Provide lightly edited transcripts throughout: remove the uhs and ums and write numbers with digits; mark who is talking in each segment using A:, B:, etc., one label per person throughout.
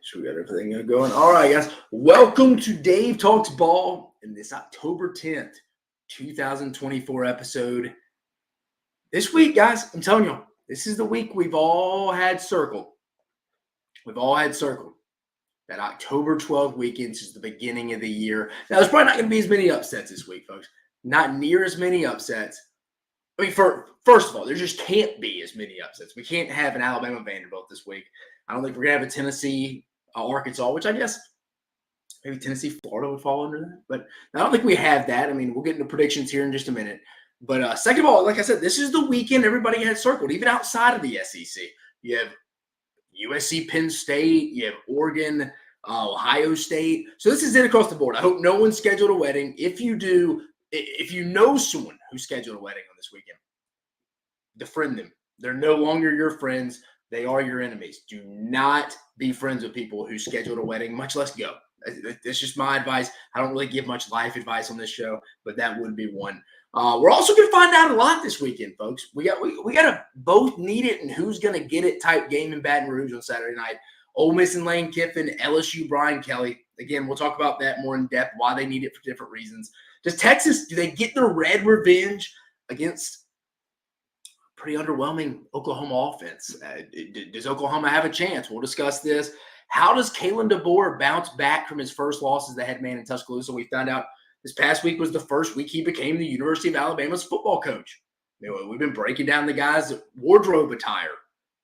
A: So we got everything going. All right, guys. Welcome to Dave Talks Ball in this October 10th, 2024 episode. This week, guys, I'm telling you, this is the week we've all had circled. That October 12th weekend is the beginning of the year. Now, there's probably not going to be as many upsets this week, folks. Not near as many upsets. I mean, first of all, there just can't be as many upsets. We can't have an Alabama Vanderbilt this week. I don't think we're going to have a Tennessee Arkansas, which I guess maybe Tennessee Florida would fall under that. But I don't think we have that. I mean, we'll get into predictions here in just a minute. But second of all, like I said, this is the weekend everybody had circled, even outside of the SEC. You have USC, Penn State. You have Oregon, Ohio State. So this is it across the board. I hope no one scheduled a wedding. If you do, if you know someone who scheduled a wedding on this weekend, defriend them. They're no longer your friends. They are your enemies. Do not be friends with people who scheduled a wedding, much less go. That's just my advice. I don't really give much life advice on this show, but that would be one. We're also going to find out a lot this weekend, folks. We got a both need it and who's going to get it type game in Baton Rouge on Saturday night. Ole Miss and Lane Kiffin, LSU Brian Kelly. Again, we'll talk about that more in depth, why they need it for different reasons. Does Texas, do they get their red revenge against pretty underwhelming Oklahoma offense? Does Oklahoma have a chance? We'll discuss this. How does Kalen DeBoer bounce back from his first loss as the head man in Tuscaloosa? We found out this past week was the first week he became the University of Alabama's football coach. We've been breaking down the guy's wardrobe attire.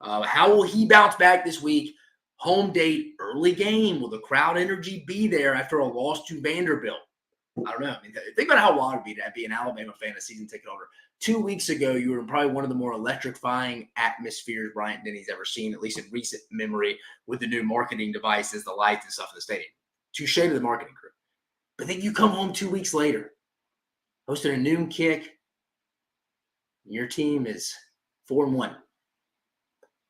A: How will he bounce back this week? Home date, early game. Will the crowd energy be there after a loss to Vanderbilt? I don't know. I mean, think about how wild it would be to be an Alabama fan, a season ticket holder. 2 weeks ago, you were in probably one of the more electrifying atmospheres Bryant Denny's ever seen, at least in recent memory, with the new marketing devices, the lights and stuff in the stadium. Touche to the marketing crew. But then you come home 2 weeks later, hosting a noon kick, and your team is 4-1.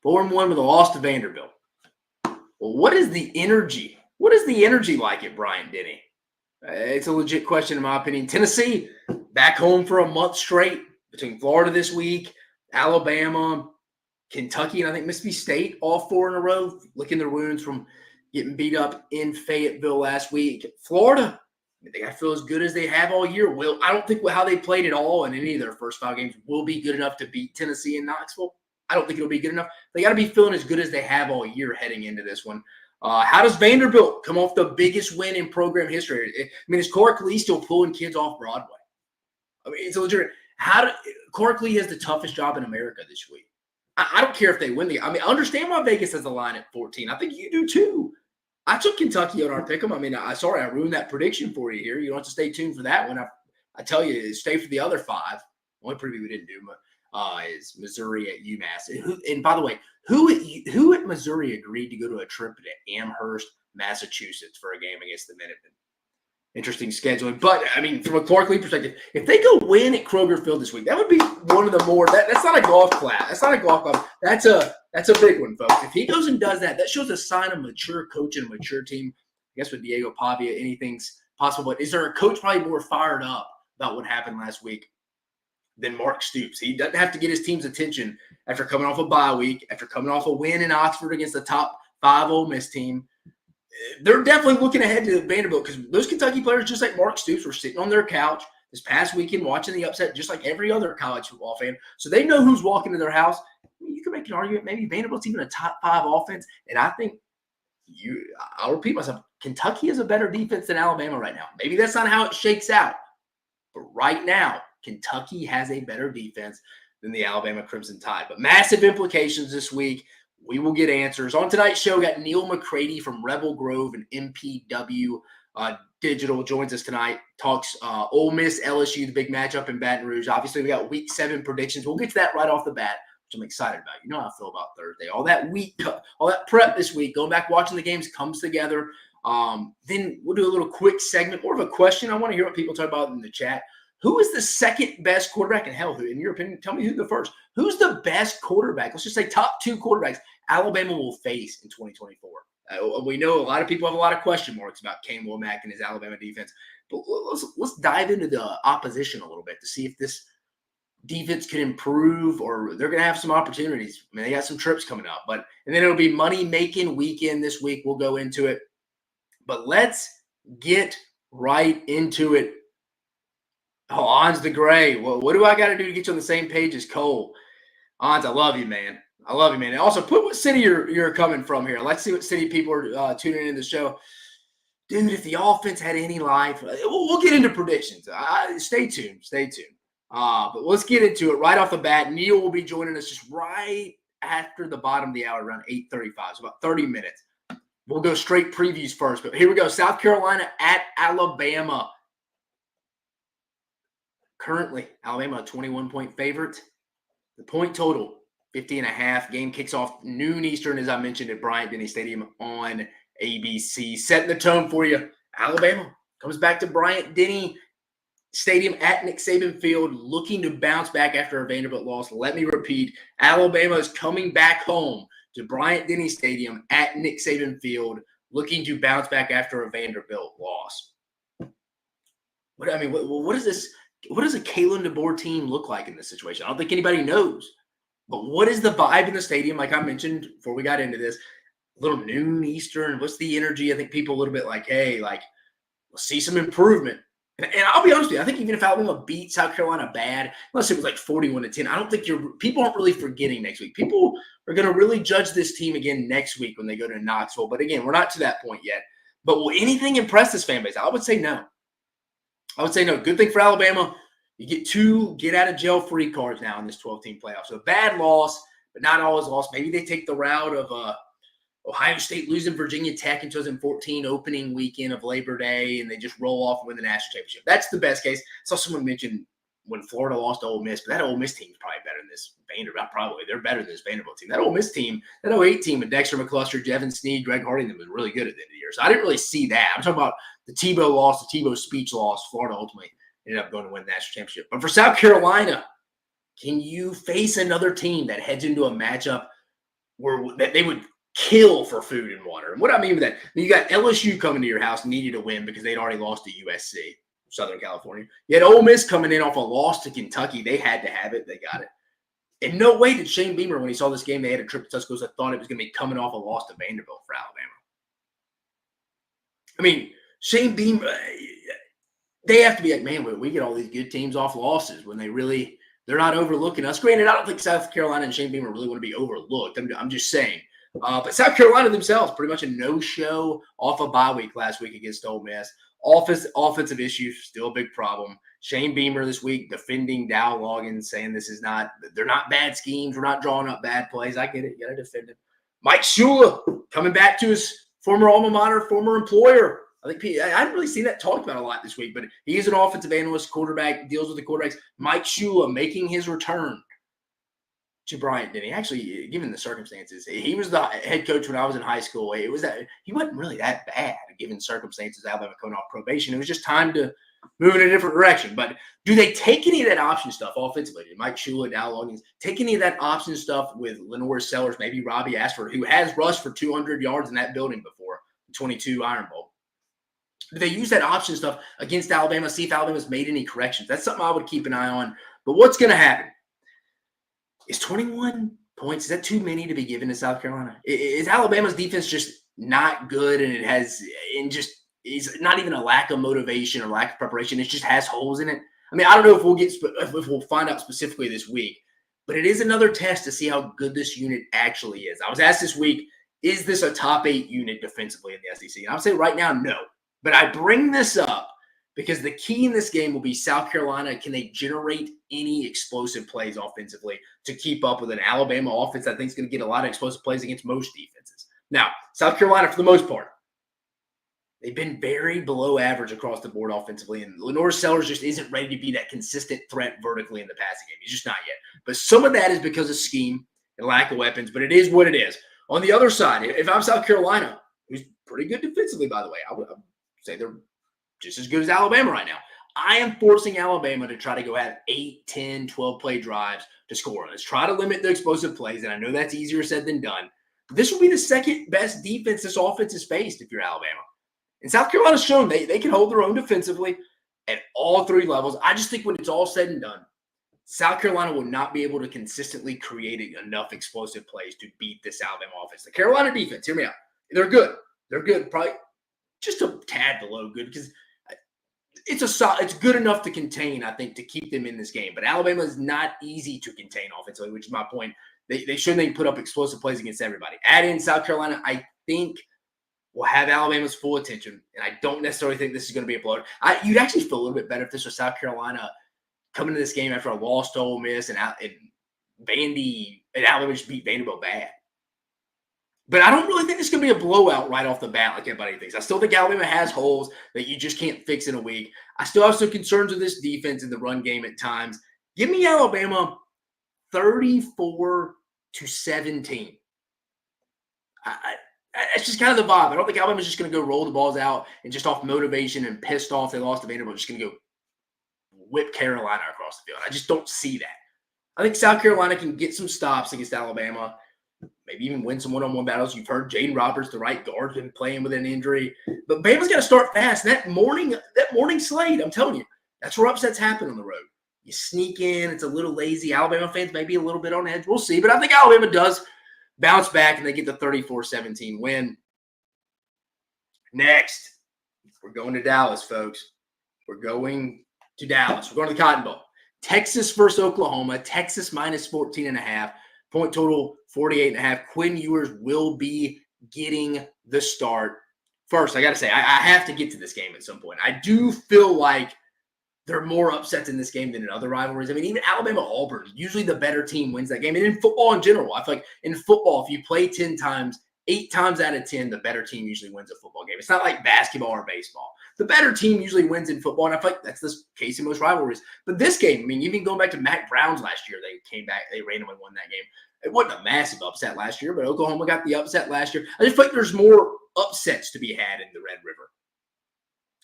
A: 4-1 with a loss to Vanderbilt. Well, what is the energy? What is the energy like at Bryant Denny? It's a legit question in my opinion. Tennessee, back home for a month straight between Florida this week, Alabama, Kentucky, and I think Mississippi State, all 4 in a row, licking their wounds from getting beat up in Fayetteville last week. Florida, they got to feel as good as they have all year. Well, I don't think how they played at all in any of their first 5 games will be good enough to beat Tennessee and Knoxville. I don't think it'll be good enough. They got to be feeling as good as they have all year heading into this one. How does Vanderbilt come off the biggest win in program history? I mean, is Clark Lee still pulling kids off Broadway? I mean, it's legit. Clark Lee has the toughest job in America this week. I don't care if they win I understand why Vegas has the line at 14. I think you do too. I took Kentucky on our pick 'em. I mean, I ruined that prediction for you here. You don't have to stay tuned for that one. I tell you, stay for the other 5. Only preview we didn't do, but is Missouri at UMass. And by the way, who at Missouri agreed to go to a trip to Amherst, Massachusetts for a game against the Minutemen? Interesting scheduling. But, I mean, from a Clark Lee perspective, if they go win at Kroger Field this week, that would be one of the more – that's not a golf class. That's not a golf club. That's a big one, folks. If he goes and does that, that shows a sign of mature coach and a mature team. I guess with Diego Pavia, anything's possible. But is there a coach probably more fired up about what happened last week than Mark Stoops? He doesn't have to get his team's attention after coming off a bye week, after coming off a win in Oxford against the top 5 Ole Miss team. They're definitely looking ahead to Vanderbilt because those Kentucky players, just like Mark Stoops, were sitting on their couch this past weekend watching the upset, just like every other college football fan. So they know who's walking to their house. You can make an argument maybe Vanderbilt's even a top 5 offense. And I think I'll repeat myself, Kentucky is a better defense than Alabama right now. Maybe that's not how it shakes out. But right now, Kentucky has a better defense than the Alabama Crimson Tide. But massive implications this week. We will get answers. On tonight's show, we got Neal McCready from RebelGrove and MPW Digital joins us tonight. Talks Ole Miss LSU, the big matchup in Baton Rouge. Obviously, we got Week 7 predictions. We'll get to that right off the bat, which I'm excited about. You know how I feel about Thursday. All that prep this week, going back watching the games comes together. Then we'll do a little quick segment, more of a question. I want to hear what people talk about in the chat. Who is the second best quarterback in hell? Who, in your opinion, tell me who the first. Who's the best quarterback? Let's just say top 2 quarterbacks Alabama will face in 2024. We know a lot of people have a lot of question marks about Kane Womack and his Alabama defense. But let's dive into the opposition a little bit to see if this defense could improve, or they're going to have some opportunities. I mean, they got some trips coming up, and then it'll be money-making weekend this week. We'll go into it. But let's get right into it. Oh, Ons the Gray. Well, what do I got to do to get you on the same page as Cole? Ons, I love you, man. I love you, man. And also, put what city you're coming from here. Let's see what city people are tuning in the show. Dude, if the offense had any life, we'll get into predictions. Stay tuned. Stay tuned. But let's get into it right off the bat. Neal will be joining us just right after the bottom of the hour, around 8:35, so about 30 minutes. We'll go straight previews first. But here we go. South Carolina at Alabama. Currently, Alabama a 21-point favorite. The point total, 50.5. Game kicks off noon Eastern, as I mentioned, at Bryant-Denny Stadium on ABC. Setting the tone for you. Alabama comes back to Bryant-Denny Stadium at Nick Saban Field, looking to bounce back after a Vanderbilt loss. Let me repeat, Alabama is coming back home to Bryant-Denny Stadium at Nick Saban Field, looking to bounce back after a Vanderbilt loss. What is this? What does a Kalen DeBoer team look like in this situation? I don't think anybody knows. But what is the vibe in the stadium? Like I mentioned before we got into this, a little noon Eastern. What's the energy? I think people a little bit like, hey, like, we'll see some improvement. And I'll be honest with you, I think even if Alabama beat South Carolina bad, unless it was like 41-10, I don't think people aren't really forgetting next week. People are going to really judge this team again next week when they go to Knoxville. But again, we're not to that point yet. But will anything impress this fan base? I would say no. Good thing for Alabama. You get 2 get-out-of-jail-free cards now in this 12-team playoff. So a bad loss, but not always lost. Maybe they take the route of Ohio State losing Virginia Tech in 2014 opening weekend of Labor Day, and they just roll off and win the national championship. That's the best case. I saw someone mention when Florida lost to Ole Miss, but that Ole Miss team is probably better than this Vanderbilt. Probably. They're better than this Vanderbilt team. That Ole Miss team, that 08 team with Dexter McCluster, Jevin Sneed, Greg Hardy, them was really good at the end of the year. So I didn't really see that. I'm talking about the Tebow loss, the Tebow speech loss. Florida ultimately ended up going to win the national championship. But for South Carolina, can you face another team that heads into a matchup that they would kill for food and water? And what I mean by that, you got LSU coming to your house and needed to win because they'd already lost to USC, Southern California. You had Ole Miss coming in off a loss to Kentucky. They had to have it. They got it. In no way did Shane Beamer, when he saw this game, they had a trip to Tuscaloosa, thought it was going to be coming off a loss to Vanderbilt for Alabama. I mean, Shane Beamer, they have to be like, man, we get all these good teams off losses when they're not overlooking us. Granted, I don't think South Carolina and Shane Beamer really want to be overlooked. I'm just saying. But South Carolina themselves, pretty much a no-show off a bye week last week against Ole Miss. Offensive issues, still a big problem. Shane Beamer this week defending Dow Loggins, saying they're not bad schemes. We're not drawing up bad plays. I get it. You got to defend it. Mike Shula coming back to his former alma mater, former employer. I haven't really seen that talked about a lot this week, but he is an offensive analyst, quarterback, deals with the quarterbacks. Mike Shula making his return to Bryant-Denny. Actually, given the circumstances, he was the head coach when I was in high school. He wasn't really that bad given circumstances. Alabama coming off probation. It was just time to move in a different direction. But do they take any of that option stuff offensively? Did Mike Shula, Dow Loggins take any of that option stuff with Lenore Sellers, maybe Robbie Ashford, who has rushed for 200 yards in that building before, the 22 Iron Bowl? Do they use that option stuff against Alabama, see if Alabama's made any corrections? That's something I would keep an eye on. But what's going to happen? Is 21 points, is that too many to be given to South Carolina? Is Alabama's defense just not good, and is not even a lack of motivation or lack of preparation? It just has holes in it. I mean, I don't know if we'll find out specifically this week, but it is another test to see how good this unit actually is. I was asked this week, is this a top 8 unit defensively in the SEC? And I would say right now, no. But I bring this up because the key in this game will be South Carolina. Can they generate any explosive plays offensively to keep up with an Alabama offense that I think is going to get a lot of explosive plays against most defenses? Now, South Carolina, for the most part, they've been very below average across the board offensively, and Lenore Sellers just isn't ready to be that consistent threat vertically in the passing game. He's just not yet. But some of that is because of scheme and lack of weapons, but it is what it is. On the other side, if I'm South Carolina, who's pretty good defensively, by the way, I would say they're just as good as Alabama right now. I am forcing Alabama to try to go have 8, 10, 12-play drives to score. Let's try to limit the explosive plays, and I know that's easier said than done. But this will be the second-best defense this offense has faced if you're Alabama. And South Carolina's shown they can hold their own defensively at all 3 levels. I just think when it's all said and done, South Carolina will not be able to consistently create enough explosive plays to beat this Alabama offense. The Carolina defense, hear me out. They're good. They're good. Probably just a tad below good because it's good enough to contain, I think, to keep them in this game. But Alabama is not easy to contain offensively, which is my point. They shouldn't put up explosive plays against everybody. Add in South Carolina, I think will have Alabama's full attention, and I don't necessarily think this is going to be a blowout. You'd actually feel a little bit better if this was South Carolina coming to this game after a loss to Ole Miss and Alabama just beat Vanderbilt bad. But I don't really think this is going to be a blowout right off the bat like everybody thinks. I still think Alabama has holes that you just can't fix in a week. I still have some concerns with this defense in the run game at times. Give me Alabama 34-17. It's just kind of the vibe. I don't think Alabama's just going to go roll the balls out and just off motivation and pissed off they lost to Vanderbilt, just going to go whip Carolina across the field. I just don't see that. I think South Carolina can get some stops against Alabama, maybe even win some one-on-one battles. You've heard Jaden Roberts, the right guard, been playing with an injury. But Bama's got to start fast. And that morning slate, I'm telling you, that's where upsets happen on the road. You sneak in. It's a little lazy. Alabama fans may be a little bit on edge. We'll see. But I think Alabama does bounce back, and they get the 34-17 win. Next, we're going to Dallas, folks. We're going to Dallas. We're going to the Cotton Bowl. Texas versus Oklahoma. Texas minus 14.5. Point total 48.5. Quinn Ewers will be getting the start. First, I got to say, I have to get to this game at some point. I do feel like there are more upsets in this game than in other rivalries. I mean, even Alabama-Auburn, usually the better team wins that game. And in football in general, I feel like in football, if you play 10 times, 8 times out of 10, the better team usually wins a football game. It's not like basketball or baseball. The better team usually wins in football, and I feel like that's the case in most rivalries. But this game, I mean, even going back to Mac Brown's last year, they came back, they randomly won that game. It wasn't a massive upset last year, but Oklahoma got the upset last year. I just feel like there's more upsets to be had in the Red River.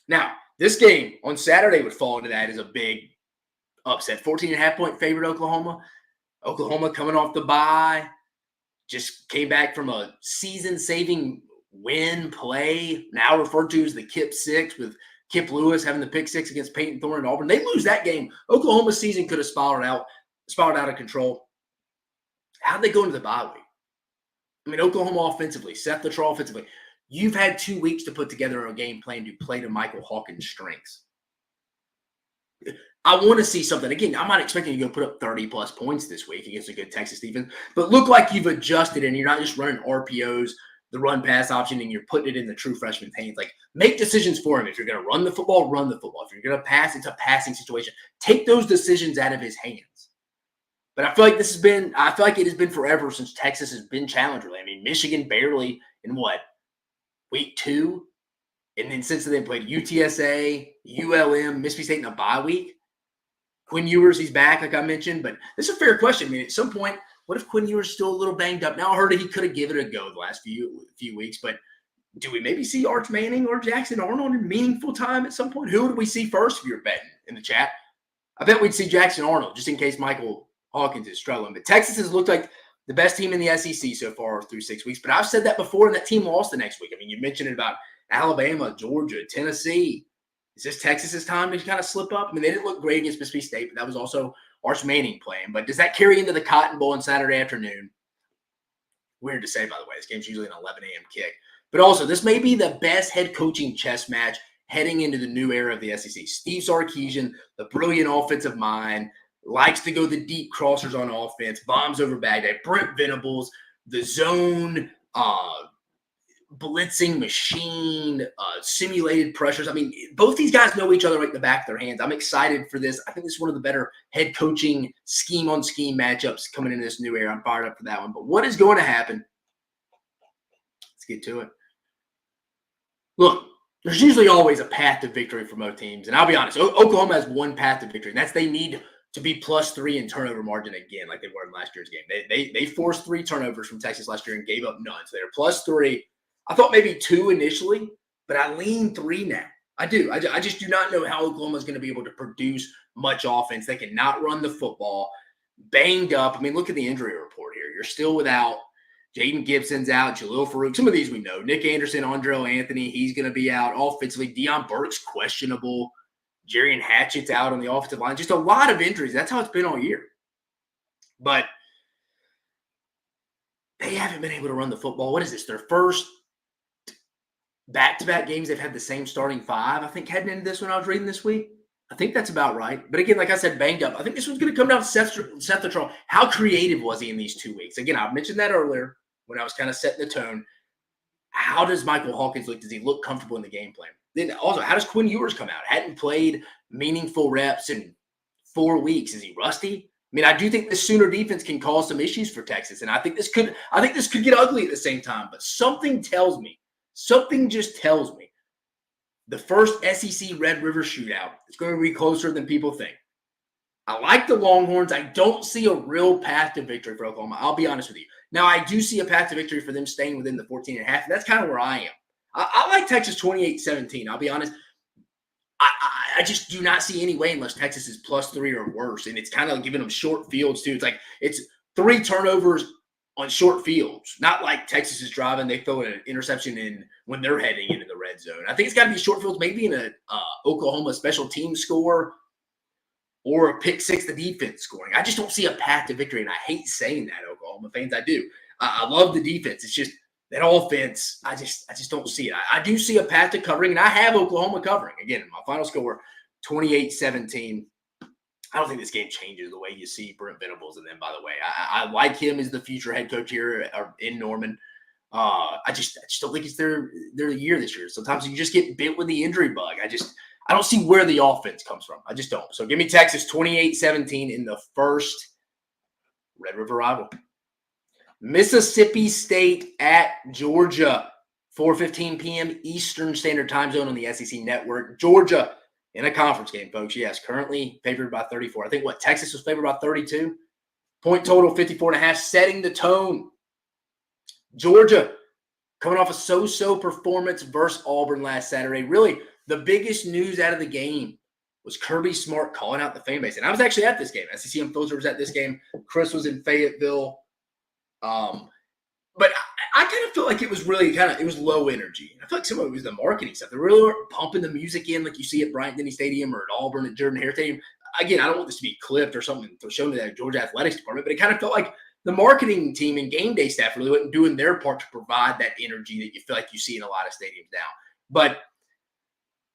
A: Now, this game on Saturday would fall into that as a big upset. 14.5-point favorite Oklahoma. Oklahoma coming off the bye. Just came back from a season-saving win play, now referred to as the Kip Six, with Kip Lewis having the pick six against Peyton Thorne and Auburn. They lose that game. Oklahoma's season could have spiraled out of control. How'd they go into the bye week? I mean, Oklahoma offensively, Seth Littrell offensively. You've had 2 weeks to put together a game plan to play to Michael Hawkins' strengths. I want to see something. Again, I'm not expecting you to put up 30-plus points this week against a good Texas defense, but look like you've adjusted and you're not just running RPOs, the run-pass option, and you're putting it in the true freshman's hands. Like, make decisions for him. If you're going to run the football, run the football. If you're going to pass, it's a passing situation. Take those decisions out of his hands. But I feel like it has been forever since Texas has been challenged. Really. I mean, Michigan barely in week 2? And then since then, played UTSA, ULM, Mississippi State in a bye week. Quinn Ewers, he's back, like I mentioned. But this is a fair question. I mean, at some point, what if Quinn Ewers is still a little banged up? Now, I heard that he could have given it a go the last few weeks. But do we maybe see Arch Manning or Jackson Arnold in meaningful time at some point? Who would we see first if you're betting in the chat? I bet we'd see Jackson Arnold, just in case Michael Hawkins is struggling. But Texas has looked like the best team in the SEC so far through 6 weeks. But I've said that before, and that team lost the next week. I mean, you mentioned it about Alabama, Georgia, Tennessee. Is this Texas's time to kind of slip up? I mean, they didn't look great against Mississippi State, but that was also Arch Manning playing. But does that carry into the Cotton Bowl on Saturday afternoon? Weird to say, by the way. This game's usually an 11 a.m. kick. But also, this may be the best head coaching chess match heading into the new era of the SEC. Steve Sarkisian, the brilliant offensive mind, likes to go the deep crossers on offense, bombs over Baghdad. Brent Venables, the zone, blitzing machine, simulated pressures. I mean, both these guys know each other like the back of their hands. I'm excited for this. I think this is one of the better head coaching scheme-on-scheme matchups coming into this new era. I'm fired up for that one. But what is going to happen? Let's get to it. Look, there's usually always a path to victory for most teams. And I'll be honest, Oklahoma has one path to victory, and that's they need to be +3 in turnover margin again, like they were in last year's game. They forced 3 turnovers from Texas last year and gave up none. So they're +3. I thought maybe 2 initially, but I lean 3 now. I do. I just do not know how Oklahoma is going to be able to produce much offense. They cannot run the football. Banged up. I mean, look at the injury report here. You're still without Jaden Gibson's out, Jalil Farouk. Some of these we know. Nick Anderson, Andrell Anthony, he's going to be out. Offensively, Deion Burke's questionable. Jarian Hatchett's out on the offensive line. Just a lot of injuries. That's how it's been all year. But they haven't been able to run the football. What is this? Their first back-to-back games, they've had the same starting five, I think, heading into this one I was reading this week. I think that's about right. But again, like I said, banged up. I think this one's going to come down to Seth Luttrell. How creative was he in these 2 weeks? Again, I mentioned that earlier when I was kind of setting the tone. How does Michael Hawkins look? Does he look comfortable in the game plan? Then also, how does Quinn Ewers come out? Hadn't played meaningful reps in 4 weeks. Is he rusty? I mean, I do think the Sooner defense can cause some issues for Texas, and I think this could get ugly at the same time. But something just tells me, the first SEC Red River shootout is going to be closer than people think. I like the Longhorns. I don't see a real path to victory for Oklahoma. I'll be honest with you. Now, I do see a path to victory for them staying within the 14 and a half. And that's kind of where I am. I like Texas 28-17. I'll be honest. I just do not see any way unless Texas is +3 or worse. And it's kind of giving them short fields, too. It's like it's 3 turnovers on short fields. Not like Texas is driving, they throw an interception in when they're heading into the red zone. I think it's got to be short fields, maybe in a Oklahoma special team score or a pick six, the defense scoring. I just don't see a path to victory, and I hate saying that, Oklahoma fans. I do. I love the defense. It's just that offense, I just don't see it. I do see a path to covering, and I have Oklahoma covering. Again, my final score, 28-17. I don't think this game changes the way you see Brent Venables and them, by the way. I like him as the future head coach here in Norman. I just don't think it's their year this year. Sometimes you just get bit with the injury bug. I don't see where the offense comes from. I just don't. So give me Texas 28-17 in the first Red River rival. Mississippi State at Georgia, 4:15 p.m. Eastern Standard Time Zone on the SEC Network. Georgia in a conference game, folks. Yes, currently favored by 34. I think Texas was favored by 32. Point total 54.5, setting the tone. Georgia coming off a so-so performance versus Auburn last Saturday. Really, the biggest news out of the game was Kirby Smart calling out the fan base. And I was actually at this game. SEC Unfiltered was at this game. Chris was in Fayetteville. But I kind of felt like it was really it was low energy. I feel like some of it was the marketing stuff. They really weren't pumping the music in like you see at Bryant-Denny Stadium or at Auburn at Jordan-Hare Stadium. Again, I don't want this to be clipped or something shown to that Georgia Athletics Department, but it kind of felt like the marketing team and game day staff really wasn't doing their part to provide that energy that you feel like you see in a lot of stadiums now. But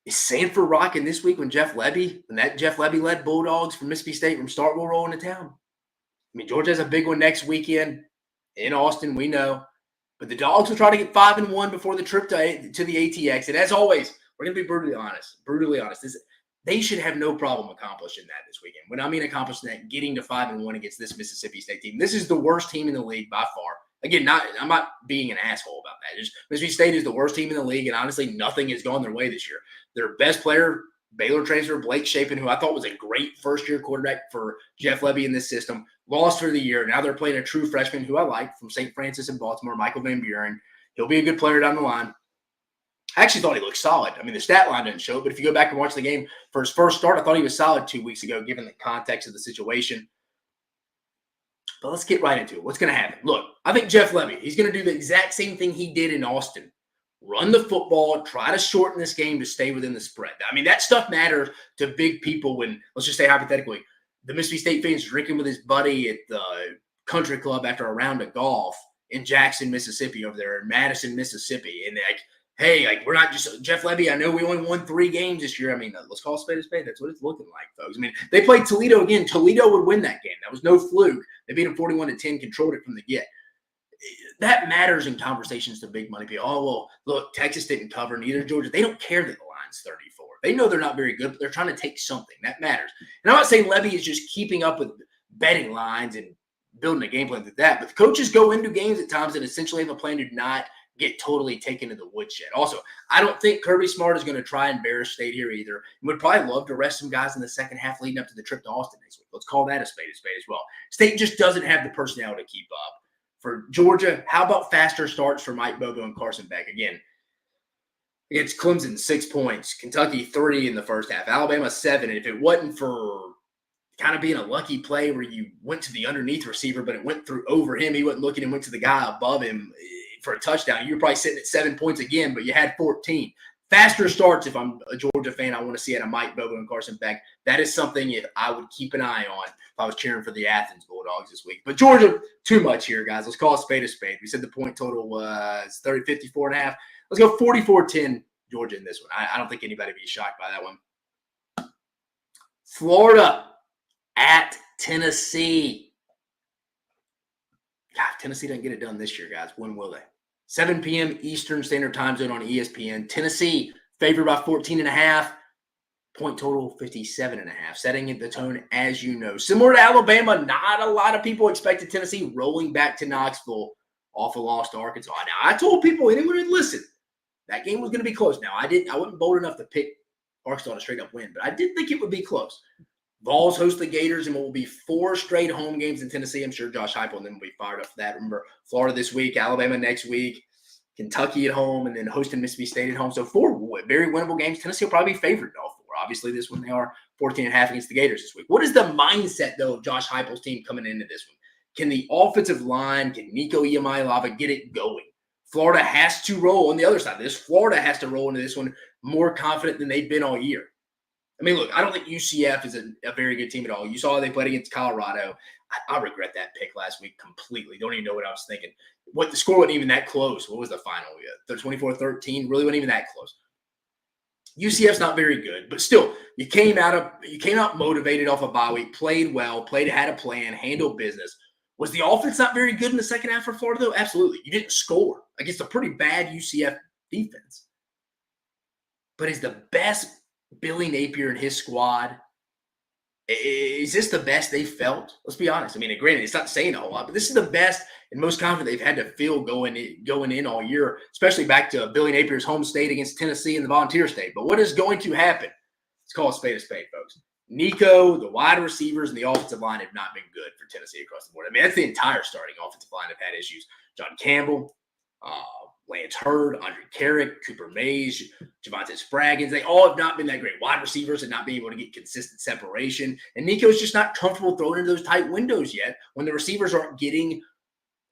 A: is Sanford rocking this week when Jeff Lebby-led Bulldogs from Mississippi State from Starkville roll into town? I mean, Georgia has a big one next weekend in Austin, we know. But the Dogs will try to get 5-1 before the trip to the ATX. And as always, we're going to be brutally honest. They should have no problem accomplishing that this weekend. When I mean accomplishing that, getting to 5-1 against this Mississippi State team. This is the worst team in the league by far. Again, I'm not being an asshole about that. Just Mississippi State is the worst team in the league, and honestly, nothing has gone their way this year. Their best player, Baylor transfer Blake Shapen, who I thought was a great first-year quarterback for Jeff Lebby in this system, lost for the year. Now they're playing a true freshman who I like from St. Francis in Baltimore, Michael Van Buren. He'll be a good player down the line. I actually thought he looked solid. I mean, the stat line didn't show it, but if you go back and watch the game for his first start, I thought he was solid 2 weeks ago, given the context of the situation. But let's get right into it. What's going to happen? Look, I think Jeff Lebby, he's going to do the exact same thing he did in Austin. Run the football, try to shorten this game to stay within the spread. I mean, that stuff matters to big people when, let's just say hypothetically, the Mississippi State fan's drinking with his buddy at the country club after a round of golf in Jackson, Mississippi over there, in Madison, Mississippi. And we're not just Jeff Lebby. I know we only won 3 games this year. I mean, let's call a spade a spade. That's what it's looking like, folks. I mean, they played Toledo again. Toledo would win that game. That was no fluke. They beat them 41-10, controlled it from the get. That matters in conversations to big money people. Oh, well, look, Texas didn't cover, neither Georgia. They don't care that the line's 34. They know they're not very good, but they're trying to take something. That matters. And I'm not saying Lebby is just keeping up with betting lines and building a game plan like that, but the coaches go into games at times that essentially have a plan to not get totally taken to the woodshed. Also, I don't think Kirby Smart is going to try and embarrass State here either. And would probably love to rest some guys in the second half leading up to the trip to Austin next week. Let's call that a spade as well. State just doesn't have the personnel to keep up. For Georgia, how about faster starts for Mike Bobo and Carson Beck? Again, it's Clemson 6 points, Kentucky 3 in the first half, Alabama 7. And if it wasn't for kind of being a lucky play where you went to the underneath receiver, but it went through over him, he wasn't looking and went to the guy above him for a touchdown, you were probably sitting at 7 points again, but you had 14. faster starts, if I'm a Georgia fan, I want to see out of Mike Bobo and Carson Beck. That is something that I would keep an eye on if I was cheering for the Athens Bulldogs this week. But Georgia, too much here, guys. Let's call a spade a spade. We said the point total was 54.5. Let's go 44-10 Georgia in this one. I don't think anybody would be shocked by that one. Florida at Tennessee. God, Tennessee doesn't get it done this year, guys. When will they? 7 p.m. Eastern Standard Time Zone on ESPN. Tennessee favored by 14.5. Point total 57.5. Setting the tone, as you know. Similar to Alabama, not a lot of people expected Tennessee rolling back to Knoxville off a loss to Arkansas. Now, I told people, anyone would listen, that game was going to be close. Now, I wasn't bold enough to pick Arkansas to straight up win, but I did think it would be close. Vols host the Gators in what will be 4 straight home games in Tennessee. I'm sure Josh Heupel and them will be fired up for that. Remember, Florida this week, Alabama next week, Kentucky at home, and then hosting Mississippi State at home. So 4 very winnable games. Tennessee will probably be favored in all 4. Obviously, this one they are 14.5 against the Gators this week. What is the mindset, though, of Josh Heupel's team coming into this one? Can the offensive line, can Nico Iamaleava get it going? Florida has to roll on the other side of this. Florida has to roll into this one more confident than they've been all year. I mean, look, I don't think UCF is a very good team at all. You saw how they played against Colorado. I regret that pick last week completely. Don't even know what I was thinking. The score wasn't even that close. What was the final? 24-13. Really wasn't even that close. UCF's not very good, but still, you came out motivated off a bye week, played well, had a plan, handled business. Was the offense not very good in the second half for Florida, though? Absolutely. You didn't score against a pretty bad UCF defense. But is the best Billy Napier and his squad, is this the best they've felt? Let's be honest. I mean, granted, it's not saying a whole lot, but this is the best and most confident they've had to feel going in all year, especially back to Billy Napier's home state against Tennessee and the Volunteer State. But what is going to happen? Let's call a spade, folks. Nico, the wide receivers, and the offensive line have not been good for Tennessee across the board. I mean, that's the entire starting offensive line have had issues. John Campbell, Lance Hurd, Andre Carrick, Cooper Mays, Javonte Spraggins, they all have not been that great. Wide receivers have not been able to get consistent separation. And Nico's just not comfortable throwing into those tight windows yet when the receivers aren't getting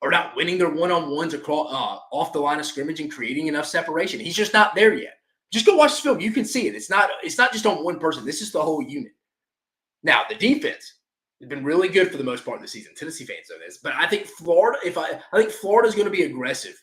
A: or not winning their one-on-ones across off the line of scrimmage and creating enough separation. He's just not there yet. Just go watch the film. You can see it. It's not just on one person. This is the whole unit. Now, the defense has been really good for the most part of the season. Tennessee fans know this. But I think Florida, I think Florida's going to be aggressive.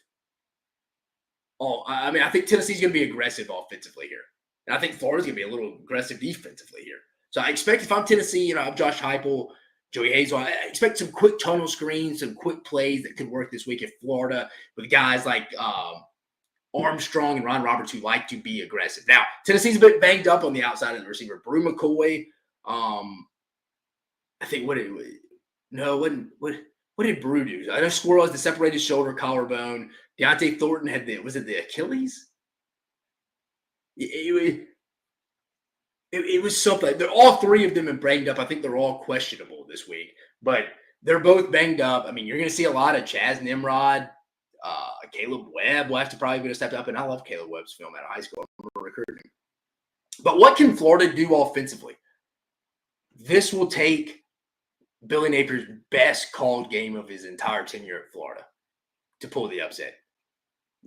A: I think Tennessee's going to be aggressive offensively here. And I think Florida's going to be a little aggressive defensively here. So I expect if I'm Tennessee, I'm Josh Heupel, Joey Hazel, I expect some quick tunnel screens, some quick plays that could work this week if Florida with guys like Armstrong and Ron Roberts who like to be aggressive. Now, Tennessee's a bit banged up on the outside of the receiver. Brew McCoy, I think what did Brew do? I know Squirrel has the separated shoulder collarbone. Deontay Thornton had was it the Achilles? It was something. All 3 of them are banged up. I think they're all questionable this week, but they're both banged up. I mean, you're going to see a lot of Chaz Nimrod, Caleb Webb will have to probably get a step up, and I love Caleb Webb's film out of high school. I remember recruiting. But what can Florida do offensively? This will take Billy Napier's best called game of his entire tenure at Florida to pull the upset.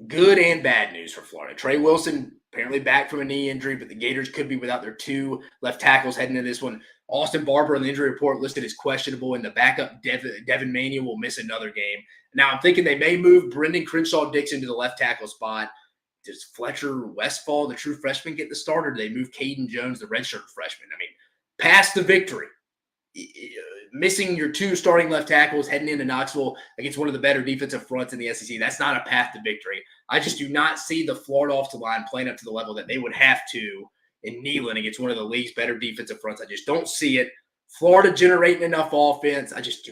A: Good and bad news for Florida. Trey Wilson apparently back from a knee injury, but the Gators could be without their 2 left tackles heading into this one. Austin Barber on the injury report listed as questionable, and the backup Devin Mania will miss another game. Now I'm thinking they may move Brendan Crenshaw-Dixon to the left tackle spot. Does Fletcher Westfall, the true freshman, get the start, or do they move Caden Jones, the redshirt freshman? I mean, past the victory. Missing your 2 starting left tackles heading into Knoxville against one of the better defensive fronts in the SEC, that's not a path to victory. I just do not see the Florida offensive line playing up to the level that they would have to in Neyland against one of the league's better defensive fronts. I just don't see it. Florida generating enough offense. I just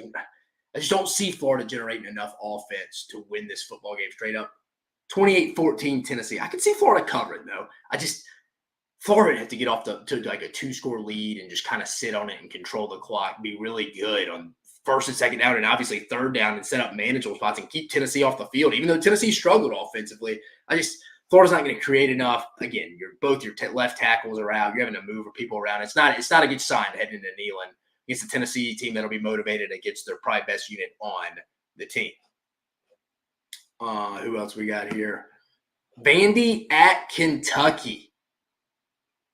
A: don't see Florida generating enough offense to win this football game straight up. 28-14 Tennessee. I can see Florida covering, though. Florida had to get off to like a 2-score lead and just kind of sit on it and control the clock, be really good on first and second down and obviously third down and set up manageable spots and keep Tennessee off the field. Even though Tennessee struggled offensively, Florida's not going to create enough. Again, both your left tackles are out. You're having to move people around. It's not a good sign heading into Neyland against the Tennessee team that'll be motivated against their probably best unit on the team. Who else we got here? Vandy at Kentucky.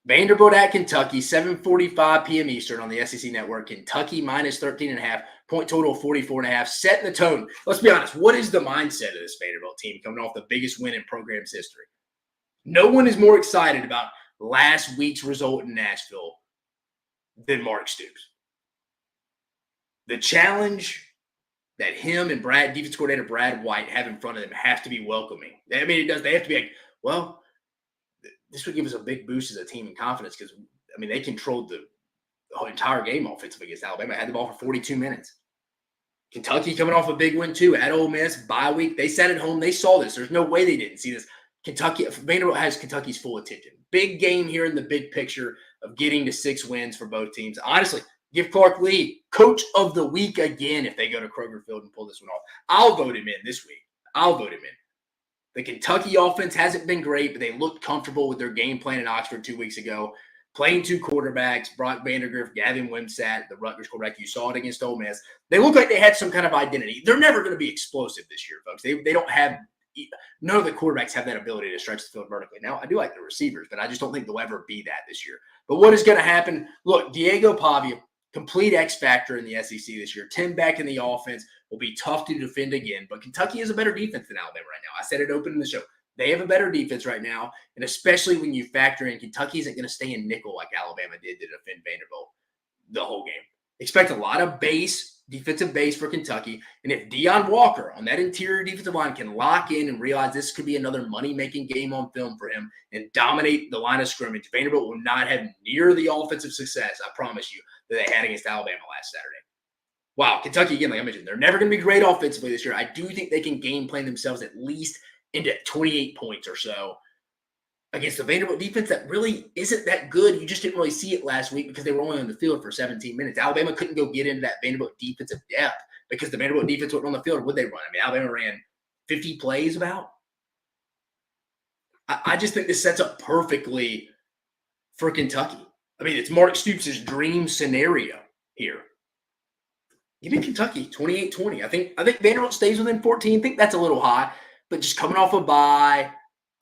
A: Vanderbilt at Kentucky, 7:45 p.m. Eastern on the SEC Network. Kentucky minus 13.5, point total of 44.5, setting the tone. Let's be honest. What is the mindset of this Vanderbilt team coming off the biggest win in program's history? No one is more excited about last week's result in Nashville than Mark Stoops. The challenge that him and defense coordinator Brad White have in front of them has to be welcoming. I mean, it does. They have to be like, well, this would give us a big boost as a team in confidence because, I mean, they controlled the whole entire game offensively against Alabama. Had the ball for 42 minutes. Kentucky coming off a big win, too, at Ole Miss, bye week. They sat at home. They saw this. There's no way they didn't see this. Vanderbilt has Kentucky's full attention. Big game here in the big picture of getting to 6 wins for both teams. Honestly, give Clark Lee coach of the week again if they go to Kroger Field and pull this one off. I'll vote him in this week. I'll vote him in. The Kentucky offense hasn't been great, but they looked comfortable with their game plan in Oxford 2 weeks ago. Playing 2 quarterbacks, Brock Vandagriff, Gavin Wimsatt, the Rutgers quarterback. You saw it against Ole Miss. They look like they had some kind of identity. They're never going to be explosive this year, folks. They don't have – none of the quarterbacks have that ability to stretch the field vertically. Now, I do like the receivers, but I just don't think they'll ever be that this year. But what is going to happen? Look, Diego Pavia, complete X factor in the SEC this year. 10 back in the offense. Will be tough to defend again, but Kentucky is a better defense than Alabama right now. I said it open in the show. They have a better defense right now, and especially when you factor in Kentucky isn't going to stay in nickel like Alabama did to defend Vanderbilt the whole game. Expect a lot of defensive base for Kentucky, and if Deion Walker on that interior defensive line can lock in and realize this could be another money-making game on film for him and dominate the line of scrimmage, Vanderbilt will not have near the offensive success, I promise you, that they had against Alabama last Saturday. Wow, Kentucky, again, like I mentioned, they're never going to be great offensively this year. I do think they can game plan themselves at least into 28 points or so against the Vanderbilt defense that really isn't that good. You just didn't really see it last week because they were only on the field for 17 minutes. Alabama couldn't go get into that Vanderbilt defensive depth because the Vanderbilt defense wasn't on the field. What did they run? I mean, Alabama ran 50 plays about. I just think this sets up perfectly for Kentucky. I mean, it's Mark Stoops' dream scenario here. Give me Kentucky, 28-20. I think Vanderbilt stays within 14. I think that's a little high, but just coming off a bye,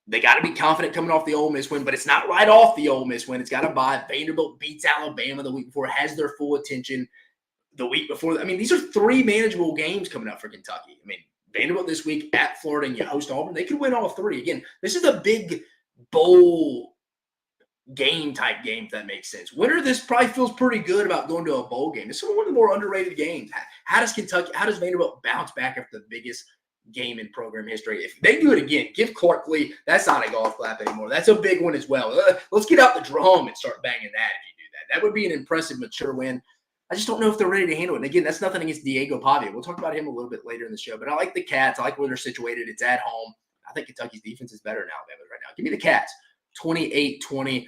A: they got to be confident coming off the Ole Miss win, but it's not right off the Ole Miss win. It's got to bye. Vanderbilt beats Alabama the week before, has their full attention the week before. I mean, these are 3 manageable games coming up for Kentucky. I mean, Vanderbilt this week at Florida and you host Auburn. They could win all 3. Again, this is a big bowl game type game, if that makes sense. Winner this probably feels pretty good about going to a bowl game. This is one of the more underrated games. How does Vanderbilt bounce back after the biggest game in program history? If they do it again, give Clark Lee, that's not a golf clap anymore. That's a big one as well. Let's get out the drum and start banging that if you do that. That would be an impressive, mature win. I just don't know if they're ready to handle it. And again, that's nothing against Diego Pavia. We'll talk about him a little bit later in the show, but I like the Cats. I like where they're situated. It's at home. I think Kentucky's defense is better than Alabama's right now. Give me the Cats. 28-20.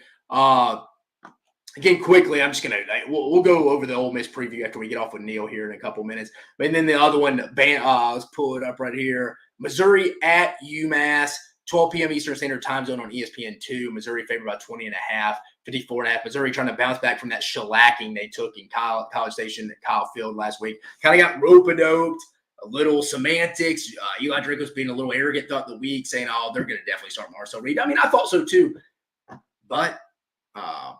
A: Again, quickly, I'm just going to we'll go over the Ole Miss preview after we get off with Neal here in a couple minutes. But then the other one, let's pull it up right here. Missouri at UMass, 12 p.m. Eastern Standard Time Zone on ESPN2. Missouri favored by 20.5, 54.5. Missouri trying to bounce back from that shellacking they took in College Station at Kyle Field last week. Kind of got rope-a-doped. A little semantics. Eli Drinkwitz being a little arrogant throughout the week, saying, they're going to definitely start Marcel Reed. I mean, I thought so too. But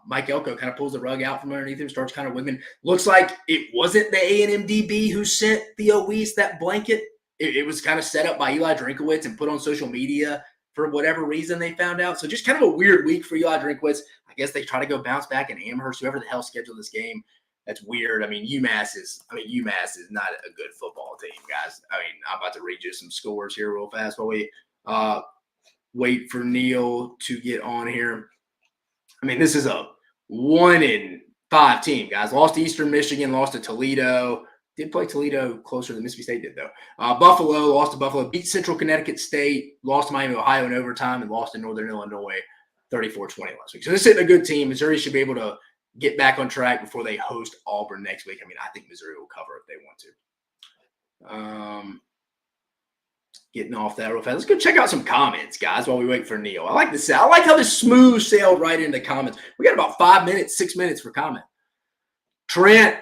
A: Mike Elko kind of pulls the rug out from underneath him, starts kind of wiggling. Looks like it wasn't the A&M DB who sent Theo Weiss that blanket. It was kind of set up by Eli Drinkwitz and put on social media for whatever reason they found out. So just kind of a weird week for Eli Drinkwitz. I guess they try to go bounce back in Amherst, whoever the hell scheduled this game. That's weird. I mean, UMass is not a good football team, guys. I mean, I'm about to read you some scores here real fast while we wait for Neal to get on here. I mean, this is a 1-5 team, guys. Lost to Eastern Michigan, lost to Toledo. Did play Toledo closer than Mississippi State did, though. Buffalo, lost to Buffalo. Beat Central Connecticut State. Lost to Miami, Ohio in overtime, and lost to Northern Illinois 34-20 last week. So this isn't a good team. Missouri should be able to get back on track before they host Auburn next week. I mean, I think Missouri will cover if they want to. Getting off that real fast. Let's go check out some comments, guys, while we wait for Neal. I like this. I like how this smooth sailed right into comments. We got about 6 minutes for comment. Trent,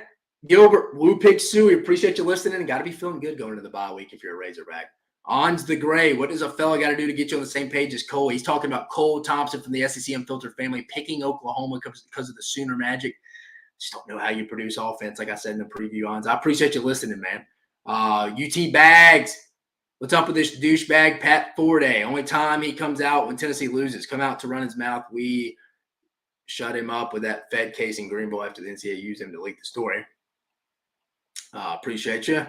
A: Gilbert, Woo Pig Sue, we appreciate you listening and got to be feeling good going into the bye week if you're a Razorback. Ons the Gray. What does a fella got to do to get you on the same page as Cole? He's talking about Cole Thompson from the SEC Unfiltered family picking Oklahoma because of the Sooner Magic. Just don't know how you produce offense, like I said in the preview, Ons. I appreciate you listening, man. UT Bags. What's up with this douchebag Pat Forday? Only time he comes out when Tennessee loses. Come out to run his mouth. We shut him up with that Fed case in Greenville after the NCAA used him to leak the story. Appreciate you.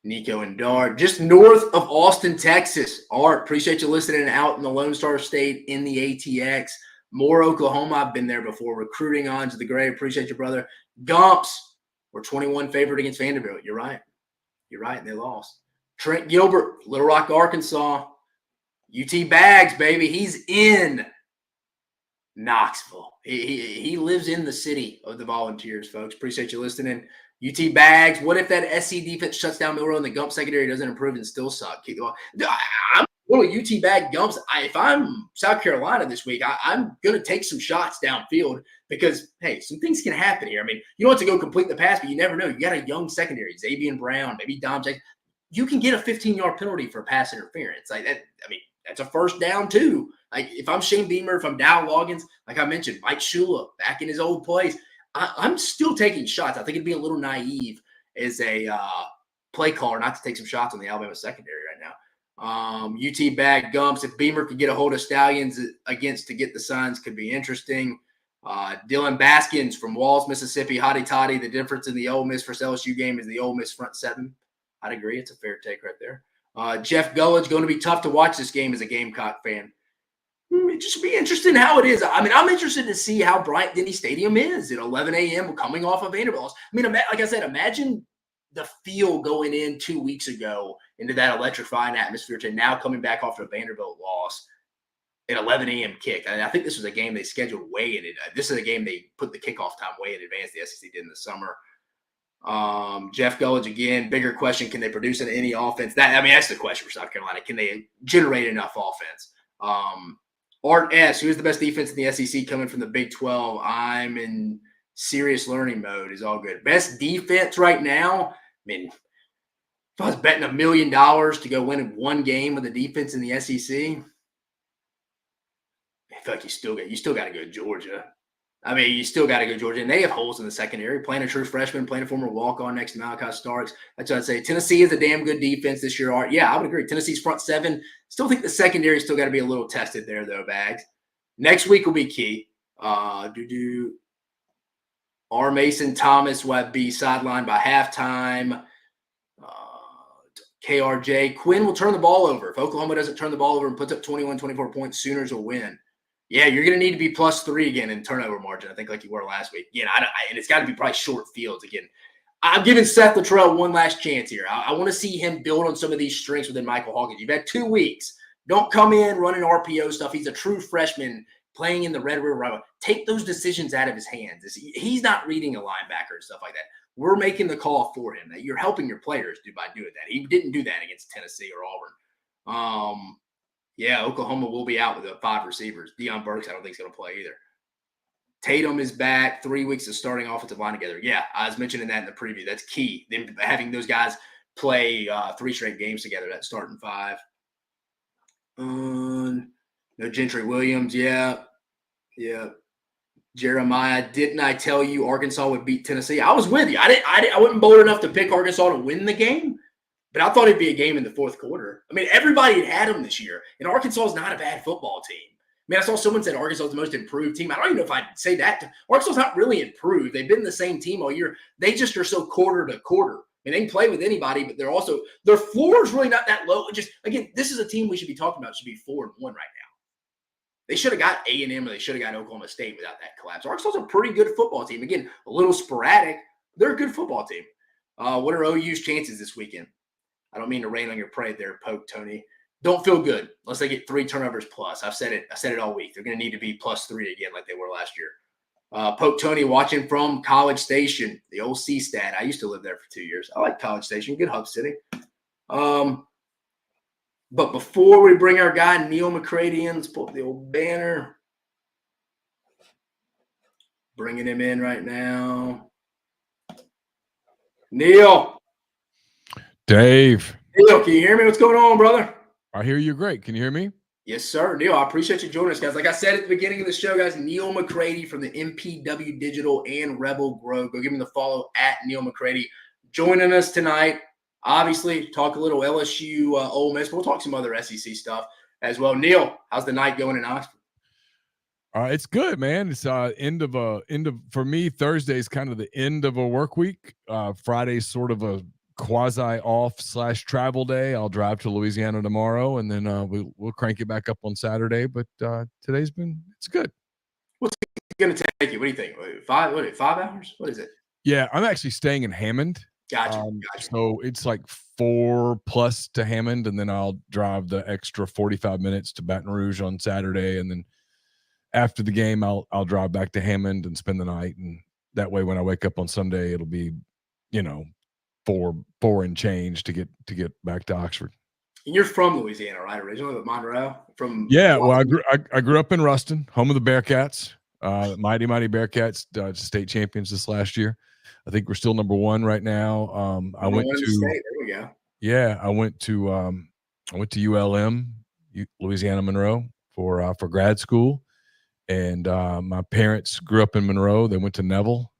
A: Nico and Dart, just north of Austin, Texas. Art, appreciate you listening out in the Lone Star State in the ATX. More Oklahoma. I've been there before. Recruiting on to the Gray. Appreciate you, brother. Gumps, we're 21 favorite against Vanderbilt. You're right. You're right. And they lost. Trent Gilbert, Little Rock, Arkansas. UT Bags, baby. He's in Knoxville. He lives in the city of the Volunteers, folks. Appreciate you listening. UT Bags, what if that SC defense shuts down Milroe and the Gump secondary doesn't improve and still suck? I'm a little UT Bag Gumps. If I'm South Carolina this week, I'm going to take some shots downfield because, hey, some things can happen here. I mean, you don't have to go complete the pass, but you never know. You got a young secondary, Xavier Brown, maybe Dom Jackson. You can get a 15-yard penalty for pass interference. Like that, I mean, that's a first down too. Like if I'm Shane Beamer, if I'm Dow Loggins, like I mentioned, Mike Shula back in his old place, I'm still taking shots. I think it'd be a little naive as a play caller not to take some shots on the Alabama secondary right now. UT Bag Gumps, if Beamer could get a hold of Stallions against to get the signs, could be interesting. Dylan Baskins from Walls, Mississippi, hotty toddy. The difference in the Ole Miss versus LSU game is the Ole Miss front seven. I'd agree. It's a fair take right there. Jeff Gullidge, going to be tough to watch this game as a Gamecock fan. It just be interesting how it is. I mean, I'm interested to see how Bryant Denny Stadium is at 11 a.m. coming off of Vanderbilt. I mean, like I said, imagine the feel going in 2 weeks ago into that electrifying atmosphere to now coming back off the Vanderbilt loss at 11 a.m. kick. I think this was a game they scheduled way in it. This is a game they put the kickoff time way in advance. The SEC did in the summer. Jeff Gullidge again, bigger question. Can they produce any offense? That's the question for South Carolina. Can they generate enough offense? Art S, who is the best defense in the SEC coming from the Big 12? I'm in serious learning mode. Is all good. Best defense right now? I mean, if I was betting $1 million to go win one game with the defense in the SEC, I feel like you still got to go Georgia. I mean, you still got to go Georgia. And they have holes in the secondary. Playing a true freshman, playing a former walk-on next to Malachi Starks. That's what I'd say. Tennessee is a damn good defense this year, Art. Yeah, I would agree. Tennessee's front seven. Still think the secondary still got to be a little tested there, though, Bags. Next week will be key. R. Mason Thomas will be sidelined by halftime. KRJ. Quinn will turn the ball over. If Oklahoma doesn't turn the ball over and puts up 21, 24 points, Sooners will win. Yeah, you're going to need to be +3 again in turnover margin, I think, like you were last week. Again, and it's got to be probably short fields. Again, I'm giving Seth Luttrell one last chance here. I want to see him build on some of these strengths within Michael Hawkins. You've had 2 weeks. Don't come in running RPO stuff. He's a true freshman playing in the Red River Rival. Take those decisions out of his hands. He's not reading a linebacker and stuff like that. We're making the call for him. That you're helping your players do by doing that. He didn't do that against Tennessee or Auburn. Yeah, Oklahoma will be out with the 5 receivers. Deion Burks, I don't think he's going to play either. Tatum is back. 3 weeks of starting offensive line together. Yeah, I was mentioning that in the preview. That's key. Them having those guys play 3 straight games together, that starting 5. No Gentry Williams. Yeah. Jeremiah, didn't I tell you Arkansas would beat Tennessee? I was with you. I wasn't bold enough to pick Arkansas to win the game. But I thought it'd be a game in the 4th quarter. I mean, everybody had them this year. And Arkansas is not a bad football team. I mean, I saw someone said Arkansas is the most improved team. I don't even know if I'd say that. Arkansas is not really improved. They've been the same team all year. They just are so quarter to quarter. I mean, they can play with anybody, but their floor is really not that low. Just, again, this is a team we should be talking about. It should be 4-1 right now. They should have got A&M or they should have got Oklahoma State without that collapse. Arkansas is a pretty good football team. Again, a little sporadic. They're a good football team. What are OU's chances this weekend? I don't mean to rain on your parade there, Poke Tony. Don't feel good unless they get 3 turnovers plus. I've said it all week. They're going to need to be +3 again like they were last year. Poke Tony watching from College Station, the old C-Stat. I used to live there for 2 years. I like College Station. Good hub city. But before we bring our guy Neal McCready in, let's pull up the old banner. Bringing him in right now. Neal.
B: Dave.
A: Neal, can you hear me? What's going on, brother?
B: I hear you great. Can you hear me?
A: Yes, sir. Neal, I appreciate you joining us, guys. Like I said at the beginning of the show, guys, Neal McCready from the MPW Digital and RebelGrove. Go give him the follow at Neal McCready. Joining us tonight, obviously, talk a little LSU, Ole Miss, but we'll talk some other SEC stuff as well. Neal, how's the night going in Oxford?
B: It's good, man. It's end of for me. Thursday is kind of the end of a work week. Friday's sort of a quasi off / travel day. I'll drive to Louisiana tomorrow, and then we'll crank it back up on Saturday. But it's good.
A: What's it going to take you? What do you think? 5 hours? What is it?
B: Yeah, I'm actually staying in Hammond.
A: Gotcha.
B: So it's like 4+ to Hammond, and then I'll drive the extra 45 minutes to Baton Rouge on Saturday, and then after the game, I'll drive back to Hammond and spend the night, and that way, when I wake up on Sunday, it'll be, 4 and change to get back to Oxford.
A: And you're from Louisiana, right? Originally, with Monroe.
B: Well, I grew up in Ruston, home of the Bearcats, mighty Bearcats, state champions this last year. I think we're still number 1 right now. I went to
A: state. There we go.
B: Yeah, I went to ULM, Louisiana Monroe, for grad school. And my parents grew up in Monroe. They went to Neville,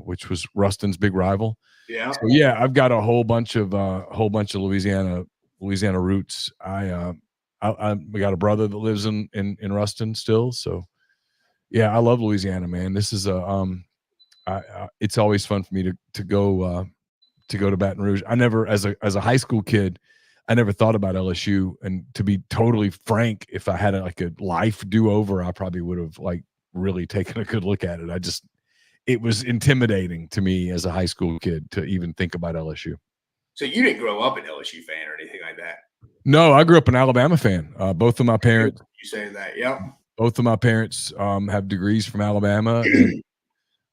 B: which was Ruston's big rival.
A: Yeah.
B: So yeah, I've got a whole bunch of Louisiana roots. I got a brother that lives in Ruston still. So yeah, I love Louisiana, man. This is it's always fun for me to go to Baton Rouge. I never, as a high school kid, I never thought about LSU, and to be totally frank, if I had a life do-over, I probably would have really taken a good look at it. It was intimidating to me as a high school kid to even think about LSU.
A: So you didn't grow up an LSU fan or anything like that?
B: No, I grew up an Alabama fan. Both of my parents.
A: You say that, yeah.
B: Both of my parents have degrees from Alabama, and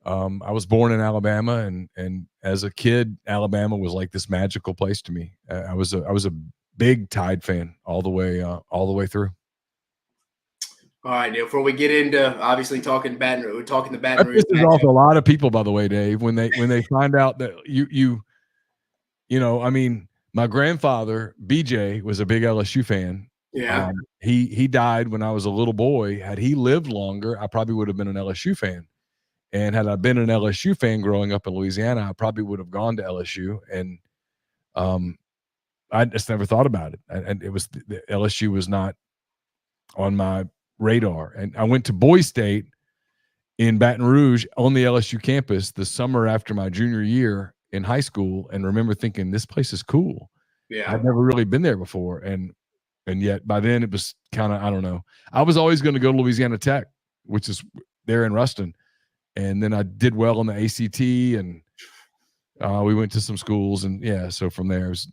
B: I was born in Alabama, and as a kid, Alabama was like this magical place to me. I was a big Tide fan all the way through.
A: All right, Neal. Before we get into obviously talking Baton Rouge, we're talking the Baton Rouge.
B: This is also a lot of people, by the way, Dave. When they find out that I mean, my grandfather BJ was a big LSU fan.
A: Yeah.
B: He died when I was a little boy. Had he lived longer, I probably would have been an LSU fan. And had I been an LSU fan growing up in Louisiana, I probably would have gone to LSU. And I just never thought about it. And it was the LSU was not on my radar. And I went to Boys State in Baton Rouge on the LSU campus the summer after my junior year in high school, and remember thinking, this place is cool.
A: Yeah.
B: I'd never really been there before. And yet by then it was kind of, I don't know. I was always going to go to Louisiana Tech, which is there in Ruston. And then I did well on the ACT, and we went to some schools, and yeah. So from there, it was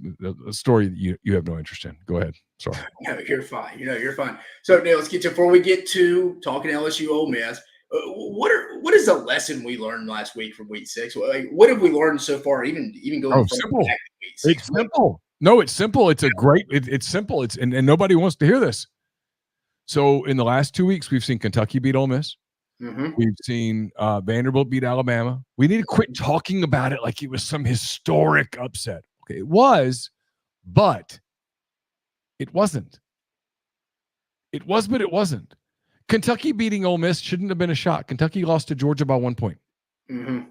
B: a story that you have no interest in. Go ahead. Sorry.
A: No, you're fine. You're fine. So Neal, let's get to, before we get to talking LSU Ole Miss. What is the lesson we learned last week from week 6? What have we learned so far? Even going
B: simple.
A: Back to week 6?
B: It's simple. No, it's simple. It's a great. It's simple. It's and nobody wants to hear this. So in the last 2 weeks, we've seen Kentucky beat Ole Miss.
A: Mm-hmm.
B: We've seen Vanderbilt beat Alabama. We need to quit talking about it like it was some historic upset. Okay, it was, but it wasn't. It was, but it wasn't. Kentucky beating Ole Miss shouldn't have been a shock. Kentucky lost to Georgia by 1 point.
A: Mm-hmm.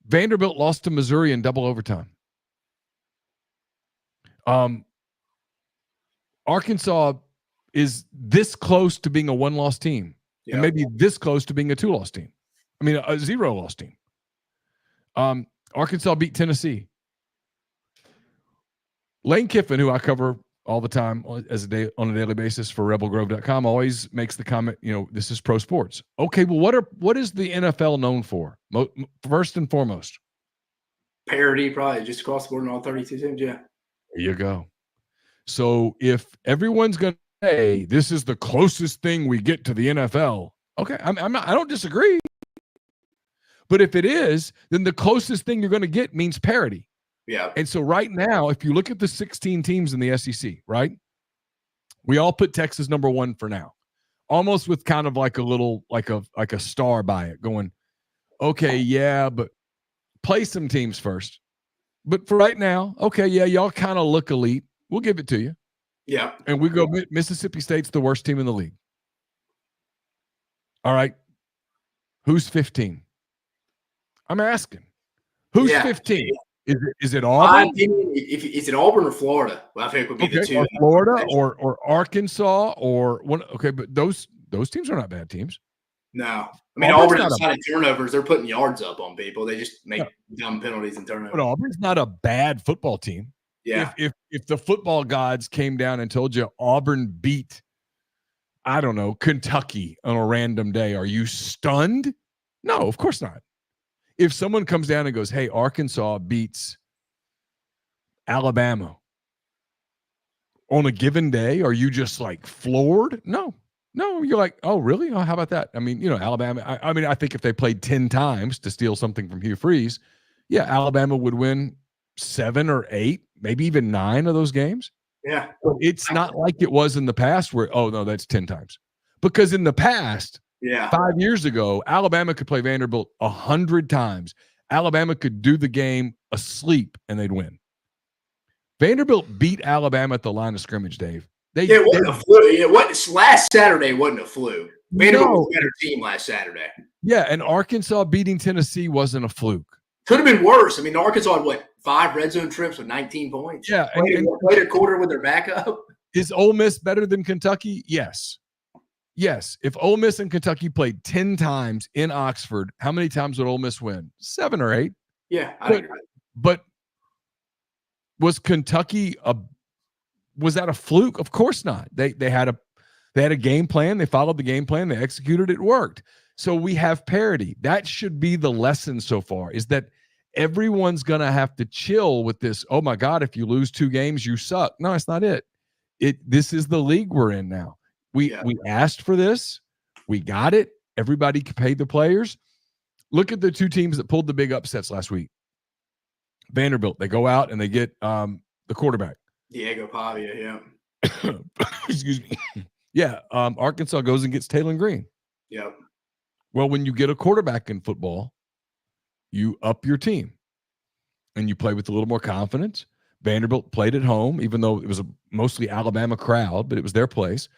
B: Vanderbilt lost to Missouri in double overtime. Arkansas is this close to being a 1-loss team.
A: Yeah.
B: And maybe this close to being a 2-loss team. I mean, a 0-loss team. Arkansas beat Tennessee. Lane Kiffin, who I cover all the time on a daily basis for RebelGrove.com, always makes the comment, this is pro sports. Okay, well, what is the NFL known for? First and foremost,
A: parity, probably just across the board in all 32 teams. Yeah,
B: there you go. So if everyone's going to say this is the closest thing we get to the NFL, okay, I don't disagree. But if it is, then the closest thing you're going to get means parity.
A: Yeah.
B: And so right now, if you look at the 16 teams in the SEC, right, we all put Texas number 1 for now, almost with kind of like a little, like a star by it, going, okay, yeah, but play some teams first. But for right now, okay, yeah, y'all kind of look elite. We'll give it to you.
A: Yeah.
B: And we go, Mississippi State's the worst team in the league. All right. Who's 15? I'm asking. Who's 15? Is it Auburn?
A: Is it Auburn or Florida? Well, I think would be the two.
B: Or Florida or Arkansas or one. Okay, but those teams are not bad teams.
A: No, I mean Auburn outside of turnovers, they're putting yards up on people. They just make dumb penalties and turnovers.
B: But Auburn's not a bad football team.
A: Yeah.
B: If the football gods came down and told you Auburn beat, I don't know, Kentucky on a random day, are you stunned? No, of course not. If someone comes down and goes, hey, Arkansas beats Alabama on a given day, are you just like floored? No, you're like, oh, really? Oh, how about that? I mean, Alabama. I think if they played 10 times to steal something from Hugh Freeze, yeah, Alabama would win 7 or 8, maybe even 9 of those games.
A: Yeah.
B: But it's not like it was in the past where, oh, no, that's 10 times. Because in the past, 5 years ago, Alabama could play Vanderbilt 100 times. Alabama could do the game asleep and they'd win. Vanderbilt beat Alabama at the line of scrimmage, Dave.
A: It wasn't a fluke. Last Saturday wasn't a fluke. Vanderbilt was a better team last Saturday.
B: Yeah, and Arkansas beating Tennessee wasn't a fluke.
A: Could have been worse. I mean, Arkansas had, 5 red zone trips with 19 points?
B: Yeah.
A: Played a quarter with their backup.
B: Is Ole Miss better than Kentucky? Yes. If Ole Miss and Kentucky played 10 times in Oxford, how many times would Ole Miss win? 7 or 8.
A: Yeah, I agree.
B: But was Kentucky was that a fluke? Of course not. They had a game plan. They followed the game plan. They executed it. It worked. So we have parity. That should be the lesson so far, is that everyone's going to have to chill with this. Oh my God, if you lose 2 games, you suck. No, it's not it. This is the league we're in now. We asked for this. We got it. Everybody paid the players. Look at the 2 teams that pulled the big upsets last week. Vanderbilt, they go out and they get the quarterback.
A: Diego Pavia, yeah.
B: Excuse me. Yeah, Arkansas goes and gets Taylor Green.
A: Yep.
B: Well, when you get a quarterback in football, you up your team and you play with a little more confidence. Vanderbilt played at home, even though it was a mostly Alabama crowd, but it was their place.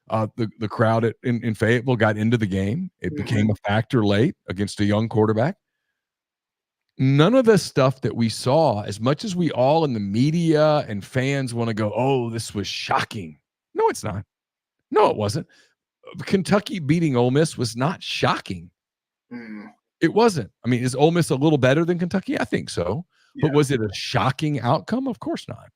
B: The crowd in Fayetteville got into the game. It became a factor late against a young quarterback. None of the stuff that we saw, as much as we all in the media and fans want to go, oh, this was shocking. No, it's not. No, it wasn't. Kentucky beating Ole Miss was not shocking. It wasn't. I mean, is Ole Miss a little better than Kentucky? I think so. Yeah. But was it a shocking outcome? Of course not.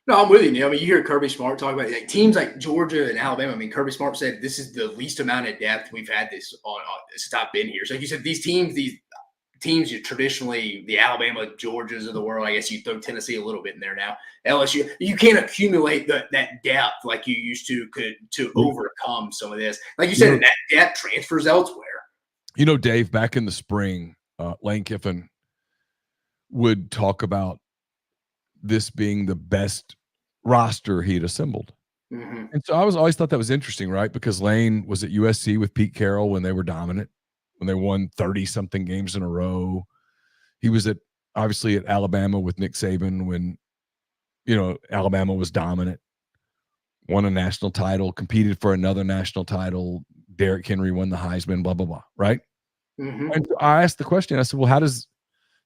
A: No, I'm with you, Neal. I mean, you hear Kirby Smart talk about teams like Georgia and Alabama. I mean, Kirby Smart said this is the least amount of depth we've had this on since I've been here. So like you said, these teams you traditionally, the Alabama, Georgias of the world, I guess you throw Tennessee a little bit in there now. LSU, you can't accumulate that depth like you used to overcome some of this. Like you said, that depth transfers elsewhere.
B: Dave, back in the spring, Lane Kiffin would talk about this being the best roster he'd assembled. And so I always thought that was interesting, right? Because Lane was at USC with Pete Carroll when they were dominant, when they won 30-something games in a row. He was obviously at Alabama with Nick Saban when, Alabama was dominant, won a national title, competed for another national title. Derrick Henry won the Heisman, blah, blah, blah, right? And so I asked the question, I said, well, how does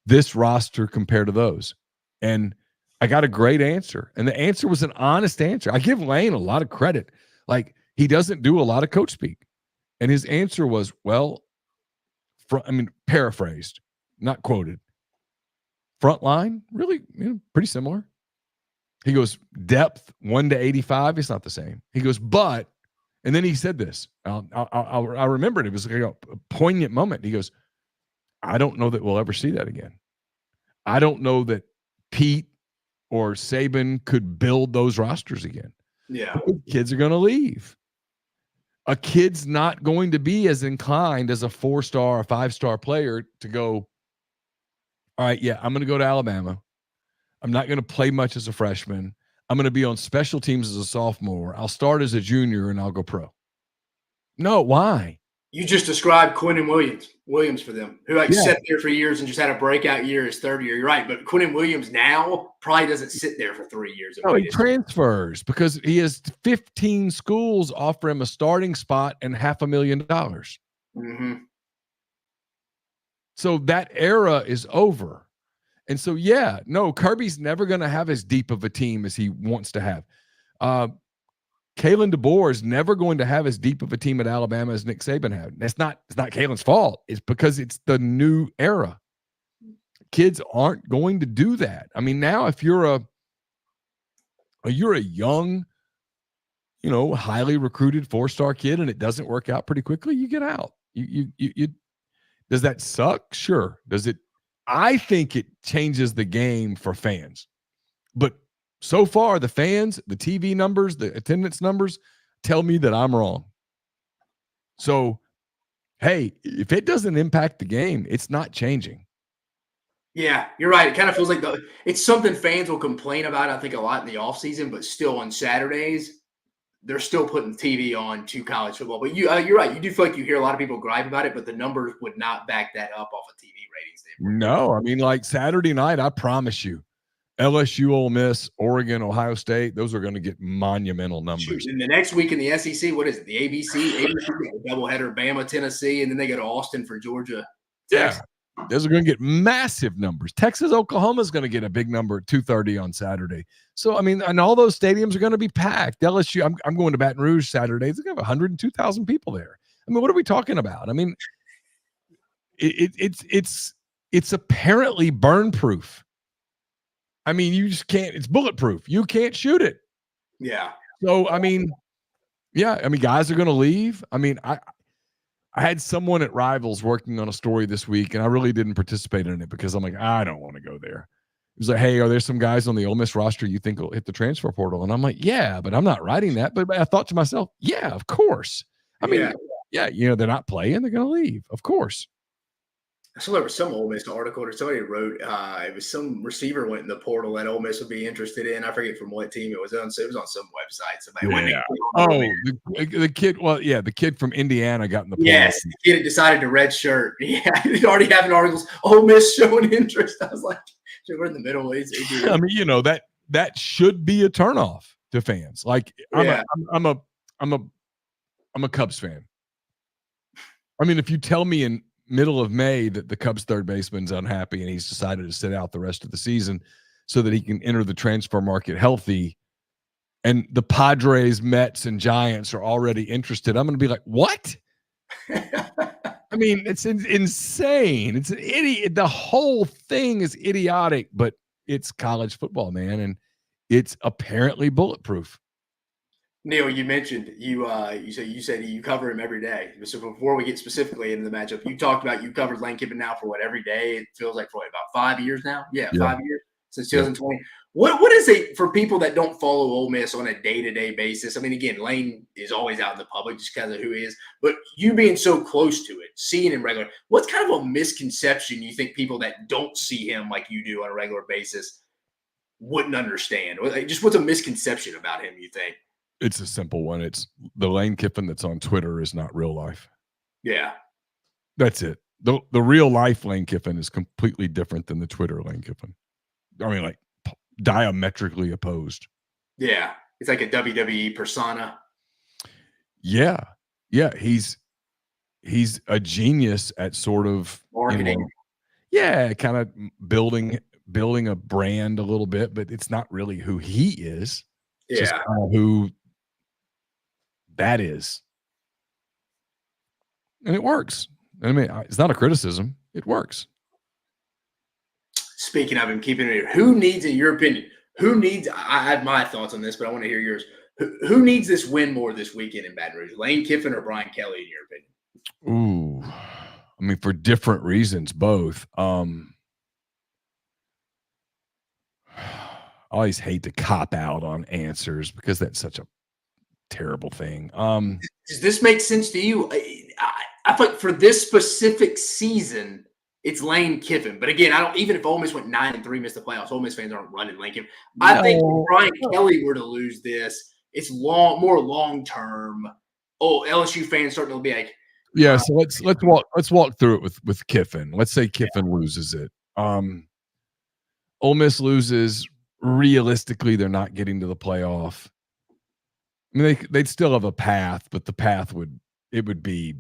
B: this roster compare to those? And I got a great answer. And the answer was an honest answer. I give Lane a lot of credit. Like, he doesn't do a lot of coach speak. And his answer was, well, paraphrased, not quoted. Front line, really, pretty similar. He goes, depth 1 to 85, it's not the same. He goes, but, and then he said this. I remember it. It was like a poignant moment. He goes, I don't know that we'll ever see that again. I don't know that Pete or Saban could build those rosters again.
A: Yeah.
B: Kids are going to leave. A kid's not going to be as inclined as a 4-star or 5-star player to go, all right, yeah, I'm going to go to Alabama. I'm not going to play much as a freshman. I'm going to be on special teams as a sophomore. I'll start as a junior and I'll go pro. No, why?
A: You just described Quinnen Williams for them, who sat there for years and just had a breakout year his third year. You're right, but Quinnen Williams now probably doesn't sit there for 3 years.
B: No, he transfers because he has 15 schools offer him a starting spot and $500,000.
A: Mm-hmm.
B: So that era is over. And so, Kirby's never going to have as deep of a team as he wants to have. Kalen DeBoer is never going to have as deep of a team at Alabama as Nick Saban had. It's not Kalen's fault. It's because it's the new era. Kids aren't going to do that. I mean, now if you're a young, highly recruited 4-star kid and it doesn't work out pretty quickly, you get out. You does that suck? Sure. Does it? I think it changes the game for fans. But so far, the fans, the TV numbers, the attendance numbers tell me that I'm wrong. So, hey, if it doesn't impact the game, it's not changing.
A: Yeah, you're right. It kind of feels like it's something fans will complain about, I think, a lot in the offseason, but still on Saturdays, they're still putting TV on to college football. But you're right. You do feel like you hear a lot of people gripe about it, but the numbers would not back that up off of TV ratings.
B: No, I mean, like Saturday night, I promise you, LSU, Ole Miss, Oregon, Ohio State, those are going to get monumental numbers.
A: And the next week in the SEC, what is it? The ABC doubleheader, Bama, Tennessee, and then they go to Austin for Georgia.
B: Yeah, those are going to get massive numbers. Texas, Oklahoma is going to get a big number at 2:30 on Saturday. So, I mean, and all those stadiums are going to be packed. LSU, I'm going to Baton Rouge Saturday. It's going to have 102,000 people there. I mean, what are we talking about? I mean, it's apparently burn proof. I mean, you just can't. It's bulletproof. You can't shoot it.
A: Yeah.
B: So, I mean, guys are going to leave. I mean, I had someone at Rivals working on a story this week, and I really didn't participate in it because I'm like, I don't want to go there. He was like, hey, are there some guys on the Ole Miss roster you think will hit the transfer portal? And I'm like, yeah, but I'm not writing that. But I thought to myself, yeah, of course. I mean, they're not playing. They're going to leave. Of course.
A: I saw there was some Ole Miss article or somebody wrote it was some receiver went in the portal that Ole Miss would be interested in. I forget from what team it was on. So it was on some website.
B: The kid. Well, yeah, the kid from Indiana got in the portal.
A: Yes, the kid decided to redshirt. Yeah, he'd already having articles. Ole Miss showing interest. I was like, we're in the middle.
B: I mean, that should be a turnoff to fans. Like I'm a Cubs fan. I mean, if you tell me in middle of May that the Cubs third baseman's unhappy and he's decided to sit out the rest of the season so that he can enter the transfer market healthy, and the Padres, Mets, and Giants are already interested, I'm going to be like, what? I mean, it's insane. It's an idiot. The whole thing is idiotic, but it's college football, man, and it's apparently bulletproof.
A: Neal, you mentioned you said you cover him every day. So before we get specifically into the matchup, you talked about you covered Lane Kiffin now for every day? It feels like for about 5 years now. Yeah, 5 years since 2020. What is it for people that don't follow Ole Miss on a day-to-day basis? I mean, again, Lane is always out in the public just because of who he is, but you being so close to it, seeing him regular, what's kind of a misconception you think people that don't see him like you do on a regular basis wouldn't understand? Just what's a misconception about him, you think?
B: It's a simple one. It's the Lane Kiffin that's on Twitter is not real life.
A: Yeah.
B: That's it. The real life Lane Kiffin is completely different than the Twitter Lane Kiffin. I mean, like diametrically opposed.
A: Yeah. It's like a WWE persona.
B: Yeah. Yeah. He's a genius at sort of
A: marketing.
B: Kind of building a brand a little bit, but it's not really who he is. It's just kind of who that is. And it works. I mean, it's not a criticism. It works.
A: Speaking of him, keeping it here, who needs, in your opinion, I have my thoughts on this, but I want to hear yours. Who needs this win more this weekend in Baton Rouge? Lane Kiffin or Brian Kelly, in your opinion?
B: Ooh. I mean, for different reasons, both. I always hate to cop out on answers because that's such a terrible thing.
A: Does this make sense to you? I thought for this specific season, it's Lane Kiffin. But again, even if Ole Miss went 9-3, missed the playoffs, Ole Miss fans aren't running Lane Kiffin. I think if Brian Kelly were to lose this, it's more long term. Oh, LSU fans starting to be like,
B: Yeah, so let's walk through it with Kiffin. Let's say Kiffin loses it. Ole Miss loses. Realistically, they're not getting to the playoff. I mean, they'd still have a path, but the path would be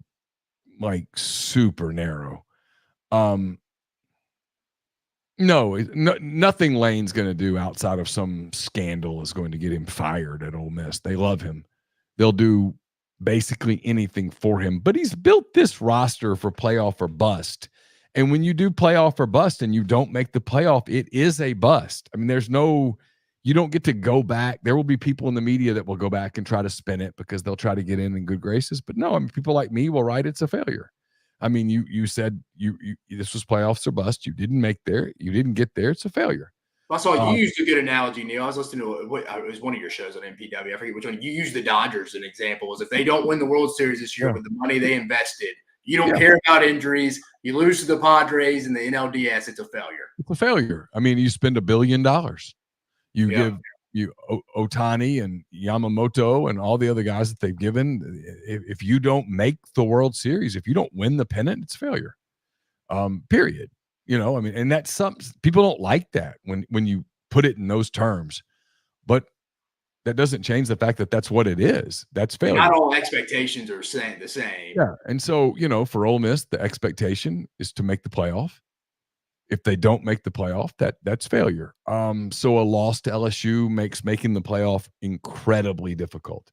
B: like super narrow. No, nothing Lane's going to do outside of some scandal is going to get him fired at Ole Miss. They love him. They'll do basically anything for him. But he's built this roster for playoff or bust. And when you do playoff or bust and you don't make the playoff, it is a bust. I mean, you don't get to go back. There will be people in the media that will go back and try to spin it because they'll try to get in good graces. But no, I mean, people like me will write it's a failure. I mean, you said you this was playoffs or bust. You didn't make there. You didn't get there. It's a failure.
A: I saw you used a good analogy, Neal. I was listening to it was one of your shows on MPW. I forget which one. You used the Dodgers as an example. Is if they don't win the World Series this year with the money they invested, you don't care about injuries. You lose to the Padres and the NLDS. It's a failure.
B: It's a failure. I mean, you spend $1 billion. You give Otani and Yamamoto and all the other guys that they've given. If you don't make the World Series, if you don't win the pennant, it's failure. Period. I mean, and that's something people don't like that when you put it in those terms, but that doesn't change the fact that that's what it is. That's failure.
A: Not all expectations are the same.
B: Yeah. And so, for Ole Miss, the expectation is to make the playoff. If they don't make the playoff, that's failure. So a loss to LSU makes making the playoff incredibly difficult.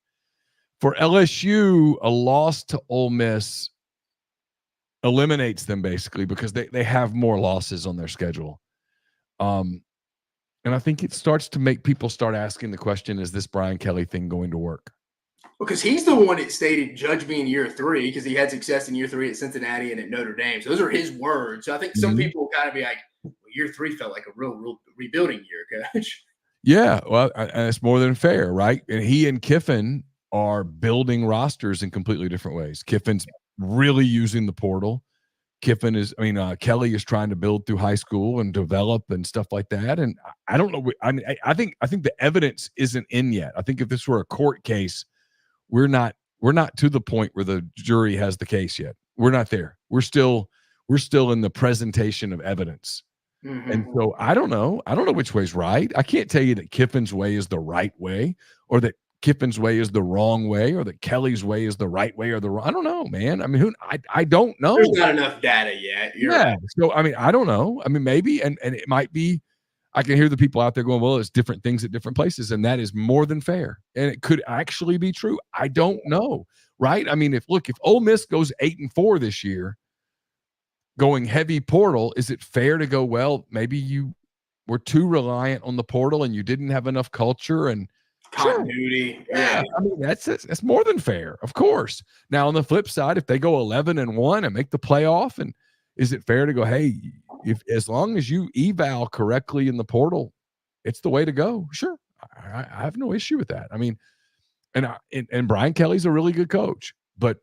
B: For LSU, a loss to Ole Miss eliminates them basically because they have more losses on their schedule. And I think it starts to make people start asking the question, is this Brian Kelly thing going to work?
A: Because he's the one that stated judge me in year 3 because he had success in year 3 at Cincinnati and at Notre Dame. So those are his words. So I think some people will kind of be like, well, year 3 felt like a real rebuilding year, coach.
B: Yeah, well, and it's more than fair, right? And he and Kiffin are building rosters in completely different ways. Kiffin's really using the portal. Kelly is trying to build through high school and develop and stuff like that. And I don't know. I mean, I think the evidence isn't in yet. I think if this were a court case, we're not to the point where the jury has the case yet. We're not there. We're still in the presentation of evidence. Mm-hmm. And so I don't know which way's right. I can't tell you that Kiffin's way is the right way or that Kiffin's way is the wrong way or that Kelly's way is the right way or the wrong. I don't know, man. I mean, I don't know.
A: There's not enough data yet. Right.
B: So, I mean, I don't know. I mean, maybe, and it might be, I can hear the people out there going, well, it's different things at different places. And that is more than fair. And it could actually be true. I don't know. Right. I mean, if Ole Miss goes 8-4 this year, going heavy portal, is it fair to go, well, maybe you were too reliant on the portal and you didn't have enough culture and
A: continuity? Sure.
B: Yeah. I mean, that's more than fair, of course. Now, on the flip side, if they go 11-1 and make the playoff, and is it fair to go, hey, as long as you eval correctly in the portal, it's the way to go? Sure. I have no issue with that. I mean, and Brian Kelly's a really good coach, but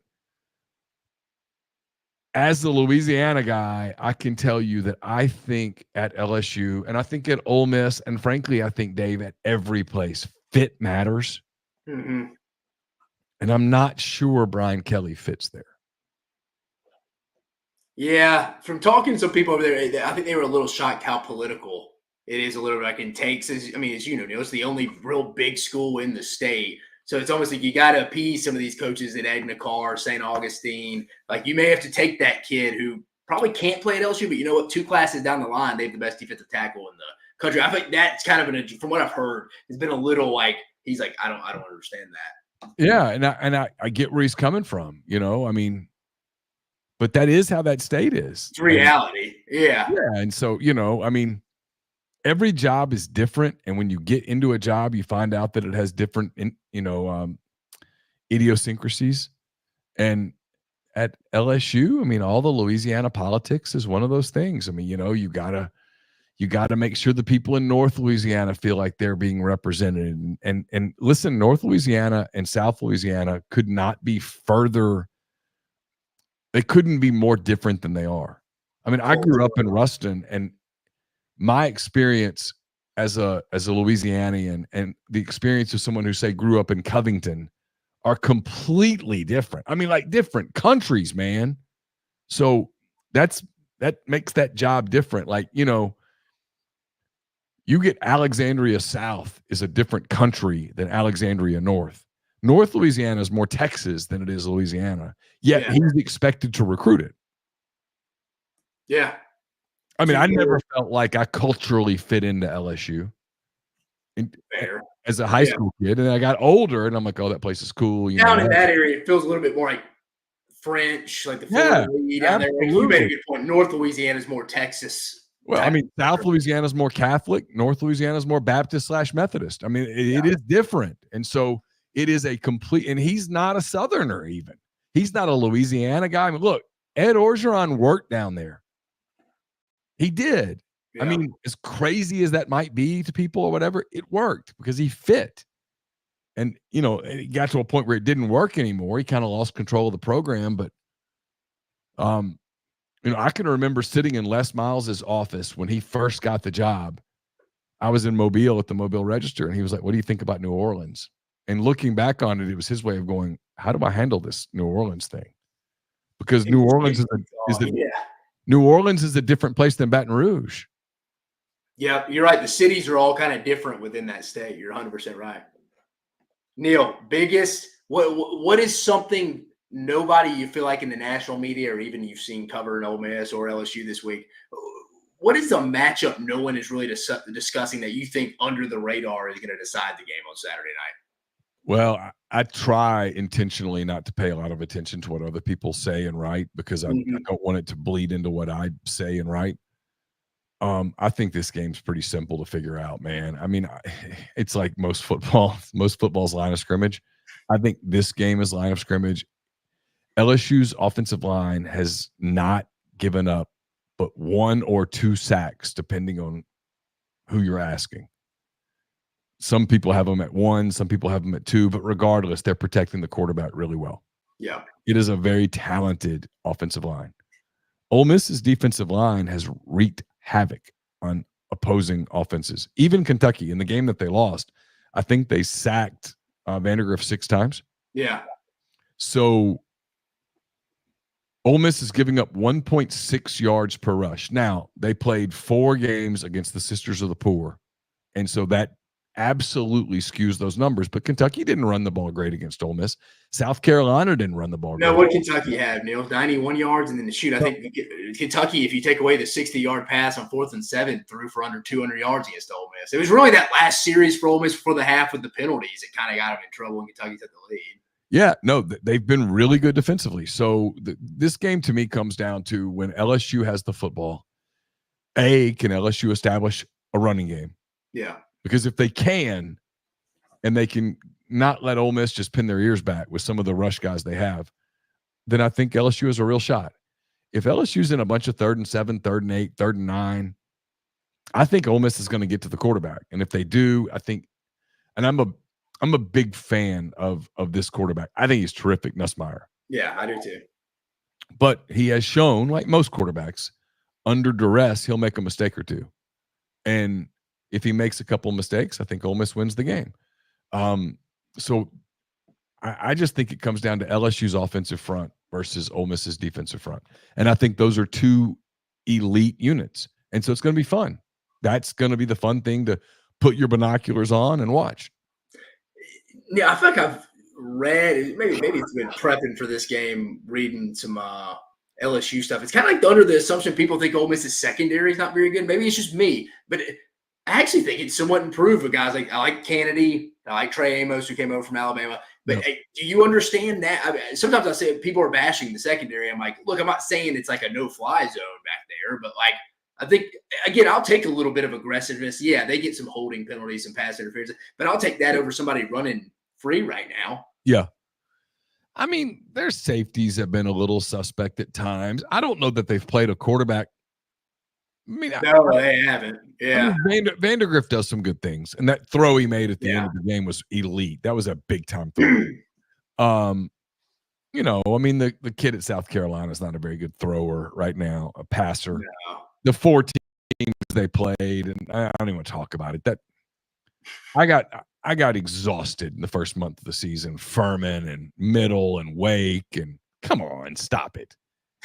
B: as the Louisiana guy, I can tell you that I think at LSU and I think at Ole Miss, and frankly, I think, Dave, at every place, fit matters. Mm-hmm. And I'm not sure Brian Kelly fits there.
A: Yeah. From talking to some people over there, I think they were a little shocked how political it is a little bit like in takes. As you know, Neal, it's the only real big school in the state. So it's almost like you got to appease some of these coaches at Edna Carr, St. Augustine. Like you may have to take that kid who probably can't play at LSU, but you know what? 2 classes down the line, they have the best defensive tackle in the country. I think that's kind of from what I've heard, it's been a little like he's like, I don't understand that.
B: Yeah, and I get where he's coming from. I mean, but that is how that state is.
A: It's reality. Yeah.
B: And so I mean, every job is different, and when you get into a job, you find out that it has different, idiosyncrasies. And at LSU, I mean, all the Louisiana politics is one of those things. I mean, you gotta make sure the people in North Louisiana feel like they're being represented. And listen, North Louisiana and South Louisiana could not be further. They couldn't be more different than they are. I mean, I grew up in Ruston, and my experience as a Louisianian and the experience of someone who, say, grew up in Covington are completely different. I mean, like different countries, man. So that makes that job different. Like, you get Alexandria South is a different country than Alexandria North. North Louisiana is more Texas than it is Louisiana. Yet he's expected to recruit it.
A: Yeah.
B: I mean, I never felt like I culturally fit into LSU as a high school kid. And I got older and I'm like, oh, that place is cool.
A: Down in that area, it feels a little bit more like French, like the Florida League down there. Like you made a good point. North Louisiana is more Texas.
B: Well, I mean, South Louisiana is more Catholic. North Louisiana is more Baptist/Methodist. I mean, it is different. And so it is a complete, and he's not a Southerner even. He's not a Louisiana guy. I mean, look, Ed Orgeron worked down there. He did. Yeah. I mean, as crazy as that might be to people or whatever, it worked because he fit. And, it got to a point where it didn't work anymore. He kind of lost control of the program. But, I can remember sitting in Les Miles' office when he first got the job. I was in Mobile at the Mobile Register, and he was like, what do you think about New Orleans? And looking back on it, it was his way of going, how do I handle this New Orleans thing? Because New Orleans New Orleans is a different place than Baton Rouge.
A: Yeah, you're right. The cities are all kind of different within that state. You're 100% right. Neal, what is something nobody you feel like in the national media or even you've seen covering Ole Miss or LSU this week, what is the matchup no one is really discussing that you think under the radar is going to decide the game on Saturday night?
B: Well, I try intentionally not to pay a lot of attention to what other people say and write because I don't want it to bleed into what I say and write. I think this game's pretty simple to figure out, man. I mean, it's like most football's line of scrimmage. I think this game is line of scrimmage. LSU's offensive line has not given up but 1 or 2 sacks, depending on who you're asking. Some people have them at 1, some people have them at 2, but regardless, they're protecting the quarterback really well.
A: Yeah.
B: It is a very talented offensive line. Ole Miss's defensive line has wreaked havoc on opposing offenses. Even Kentucky, in the game that they lost, I think they sacked Vandergriff 6 times.
A: Yeah.
B: So Ole Miss is giving up 1.6 yards per rush. Now, they played 4 games against the Sisters of the Poor, and so that absolutely skews those numbers. But Kentucky didn't run the ball great against Ole Miss. South Carolina didn't run the ball great.
A: No, what did Kentucky have, Neal? 91 yards, and then the shoot. I think Kentucky, if you take away the 60-yard pass on 4th and 7, threw for under 200 yards against Ole Miss. It was really that last series for Ole Miss before the half with the penalties that kind of got them in trouble, and Kentucky took the lead.
B: Yeah, no, they've been really good defensively. So this game to me comes down to when LSU has the football, can LSU establish a running game?
A: Yeah.
B: Because if they can, and they can not let Ole Miss just pin their ears back with some of the rush guys they have, then I think LSU has a real shot. If LSU's in a bunch of 3rd and 7, 3rd and 8, 3rd and 9, I think Ole Miss is going to get to the quarterback. And if they do, I think, and I'm a big fan of this quarterback. I think he's terrific, Nussmeier.
A: Yeah, I do too.
B: But he has shown, like most quarterbacks, under duress, he'll make a mistake or two. And if he makes a couple mistakes, I think Ole Miss wins the game. So I just think it comes down to LSU's offensive front versus Ole Miss's defensive front. And I think those are 2 elite units. And so it's going to be fun. That's going to be the fun thing to put your binoculars on and watch.
A: Yeah, I feel like I've read, maybe it's been prepping for this game, reading some LSU stuff. It's kind of like under the assumption people think Ole Miss's secondary is not very good. Maybe it's just me, but I actually think it's somewhat improved with guys I like Kennedy, I like Trey Amos, who came over from Alabama. But hey, do you understand that? I mean, sometimes I say people are bashing the secondary. I'm like, look, I'm not saying it's like a no-fly zone back there, but like I think, again, I'll take a little bit of aggressiveness. Yeah, they get some holding penalties and pass interference, but I'll take that over somebody running free right now.
B: Yeah. I mean, their safeties have been a little suspect at times. I don't know that they've played a quarterback. I mean,
A: no, they haven't. Yeah.
B: I mean, Vandergriff does some good things, and that throw he made at the end of the game was elite. That was a big time throw. I mean, the kid at South Carolina is not a very good thrower right now, a passer.
A: No.
B: The 4 teams they played, and I don't even want to talk about it. That I got I got exhausted in the first month of the season. Furman and Middle and Wake, and come on, stop it.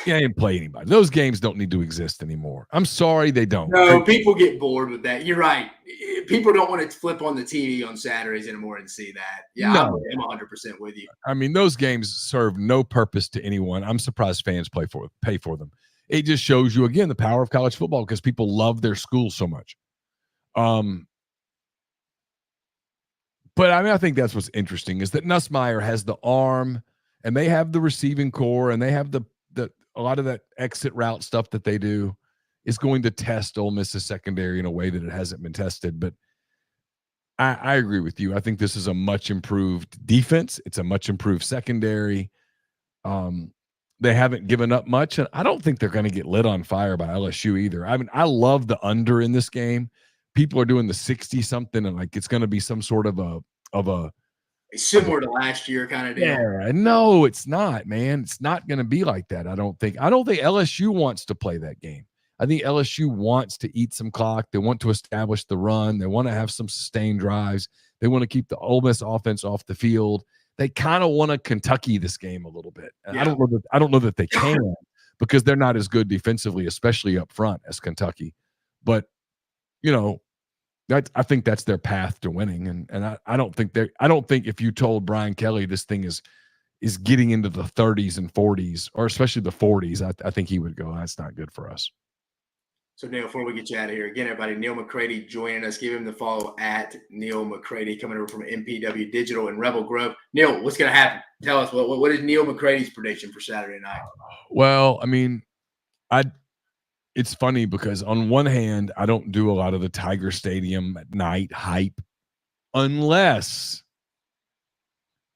B: Yeah, I didn't play anybody. Those games don't need to exist anymore. I'm sorry, they don't.
A: No, people get bored with that. You're right. People don't want to flip on the TV on Saturdays anymore and see that. Yeah,
B: No.
A: I'm 100% with you.
B: I mean, those games serve no purpose to anyone. I'm surprised fans pay for them. It just shows you again the power of college football because people love their school so much. But I mean, I think that's what's interesting is that Nussmeier has the arm, and they have the receiving core, and they have the a lot of that exit route stuff that they do is going to test Ole Miss's secondary in a way that it hasn't been tested. But I agree with you. I think this is a much improved defense. It's a much improved secondary. They haven't given up much, and I don't think they're going to get lit on fire by LSU either. I mean, I love the under in this game. People are doing the 60 something, and like it's going to be some sort of a
A: similar to last year kind of deal.
B: Yeah, no, it's not, man. It's not going to be like that. I don't think LSU wants to play that game. I think LSU wants to eat some clock. They want to establish the run. They want to have some sustained drives. They want to keep the Ole Miss offense off the field. They kind of want to Kentucky this game a little bit. Yeah. I don't know that they can because they're not as good defensively, especially up front, as Kentucky. But you know, I think that's their path to winning, and I don't think if you told Brian Kelly this thing is getting into the 30s and 40s, or especially the 40s, I think he would go, that's not good for us.
A: So, Neal, before we get you out of here, again, everybody, Neal McCready joining us. Give him the follow at Neal McCready, coming over from MPW Digital and Rebel Grove. Neal, what's going to happen? Tell us, what is Neal McCready's prediction for Saturday night?
B: Well, I mean, it's funny because on one hand, I don't do a lot of the Tiger Stadium at night hype unless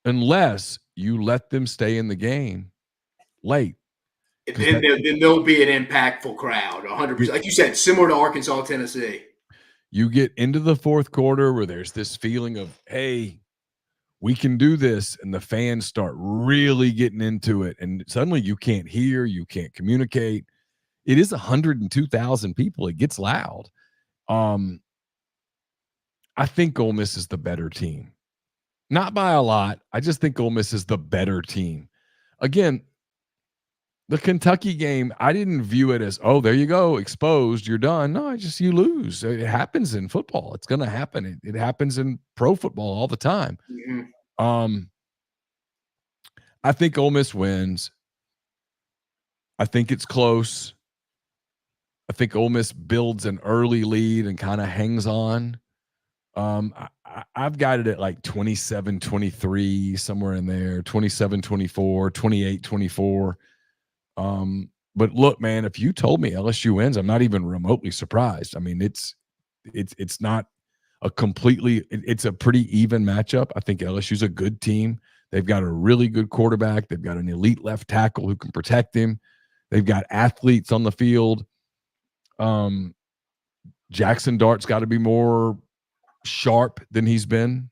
B: you let them stay in the game late.
A: Then there'll be an impactful crowd, 100%. Like you said, similar to Arkansas, Tennessee.
B: You get into the fourth quarter where there's this feeling of, hey, we can do this, and the fans start really getting into it, and suddenly you can't hear, you can't communicate. It is 102,000 people. It gets loud. I think Ole Miss is the better team. Not by a lot. I just think Ole Miss is the better team. Again, the Kentucky game, I didn't view it as, oh, there you go, exposed, you're done. No, you lose. It happens in football. It's going to happen. It happens in pro football all the time. Mm-hmm. I think Ole Miss wins. I think it's close. I think Ole Miss builds an early lead and kind of hangs on. I've got it at like 27-23, somewhere in there, 27-24, 28-24. But look, man, if you told me LSU wins, I'm not even remotely surprised. I mean, it's not a completely, it's a pretty even matchup. I think LSU's a good team. They've got a really good quarterback. They've got an elite left tackle who can protect him. They've got athletes on the field. Jackson Dart's got to be more sharp than he's been.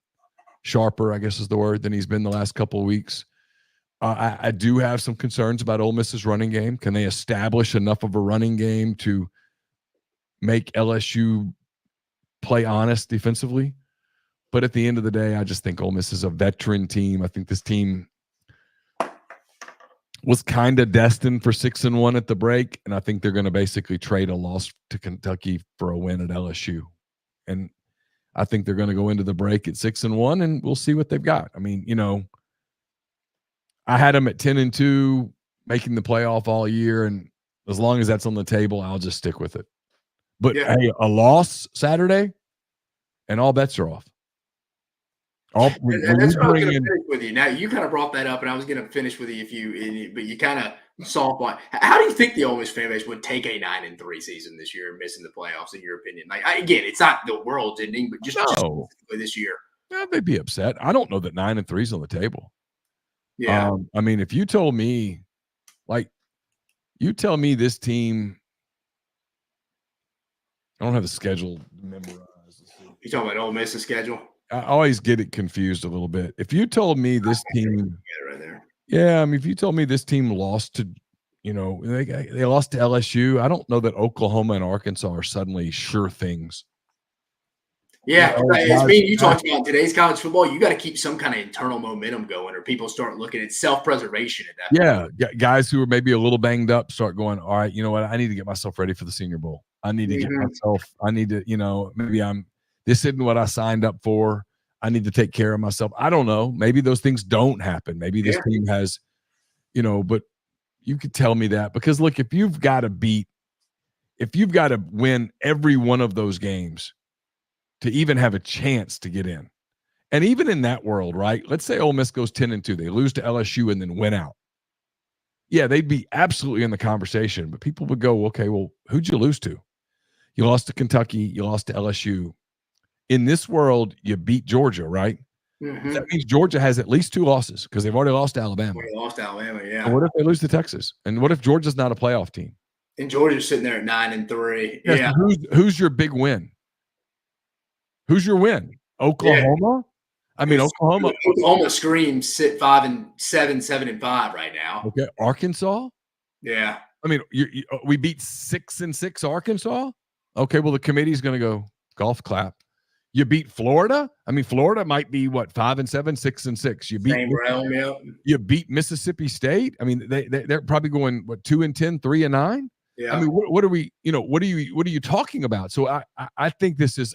B: Sharper, I guess is the word, than he's been the last couple of weeks. I do have some concerns about Ole Miss's running game. Can they establish enough of a running game to make LSU play honest defensively? But at the end of the day, I just think Ole Miss is a veteran team. I think this team was kind of destined for 6-1 at the break, and I think they're going to basically trade a loss to Kentucky for a win at LSU. And I think they're going to go into the break at 6-1, and we'll see what they've got. I mean, you know, I had them at 10-2, making the playoff all year, and as long as that's on the table, I'll just stick with it. But hey, a loss Saturday, and all bets are off.
A: And that's what I was going to finish with you. Now, you kind of brought that up, and I was going to finish with you but you kind of soft one. How do you think the Ole Miss fan base would take a 9-3 season this year, missing the playoffs, in your opinion? Like, again, it's not the world's ending, but just this year.
B: Yeah, they'd be upset. I don't know that 9-3 is on the table.
A: Yeah.
B: I mean, if you told me, this team, I don't have the schedule memorized.
A: You talking about Ole Miss's schedule?
B: I always get it confused a little bit. If you told me this team,
A: right there.
B: Yeah, I mean, if you told me this team lost to, they lost to LSU, I don't know that Oklahoma and Arkansas are suddenly sure things.
A: Yeah, it's
B: guys,
A: me and you talked about in today's college football. You got to keep some kind of internal momentum going, or people start looking at self-preservation at that point.
B: yeah, guys who are maybe a little banged up start going, all right, you know what? I need to get myself ready for the Senior Bowl. I need to get myself. I need to, maybe this isn't what I signed up for. I need to take care of myself. I don't know. Maybe those things don't happen. Maybe this team has, but you could tell me that, because look, if you've got to win every one of those games to even have a chance to get in. And even in that world, right? Let's say Ole Miss goes 10-2. They lose to LSU and then win out. Yeah, they'd be absolutely in the conversation, but people would go, okay, well, who'd you lose to? You lost to Kentucky. You lost to LSU. In this world, you beat Georgia, right?
A: Mm-hmm.
B: That means Georgia has at least 2 losses because they've already lost to Alabama.
A: They lost to Alabama, yeah.
B: And what if they lose to Texas? And what if Georgia's not a playoff team?
A: And Georgia's sitting there at 9-3.
B: Yeah. So who's your big win? Who's your win? Oklahoma? I mean,
A: Oklahoma screams sit 5-7, 7-5 right now.
B: Okay, Arkansas?
A: Yeah.
B: I mean, we beat 6-6 Arkansas? Okay, well, the committee's going to go golf clap. You beat Florida? I mean, Florida might be what, 5-7, 6-6. You beat
A: same realm, yeah.
B: You beat Mississippi State. I mean, they're probably going what, 2-10, 3-9.
A: Yeah.
B: I mean, what are we? What are you talking about? So I think this is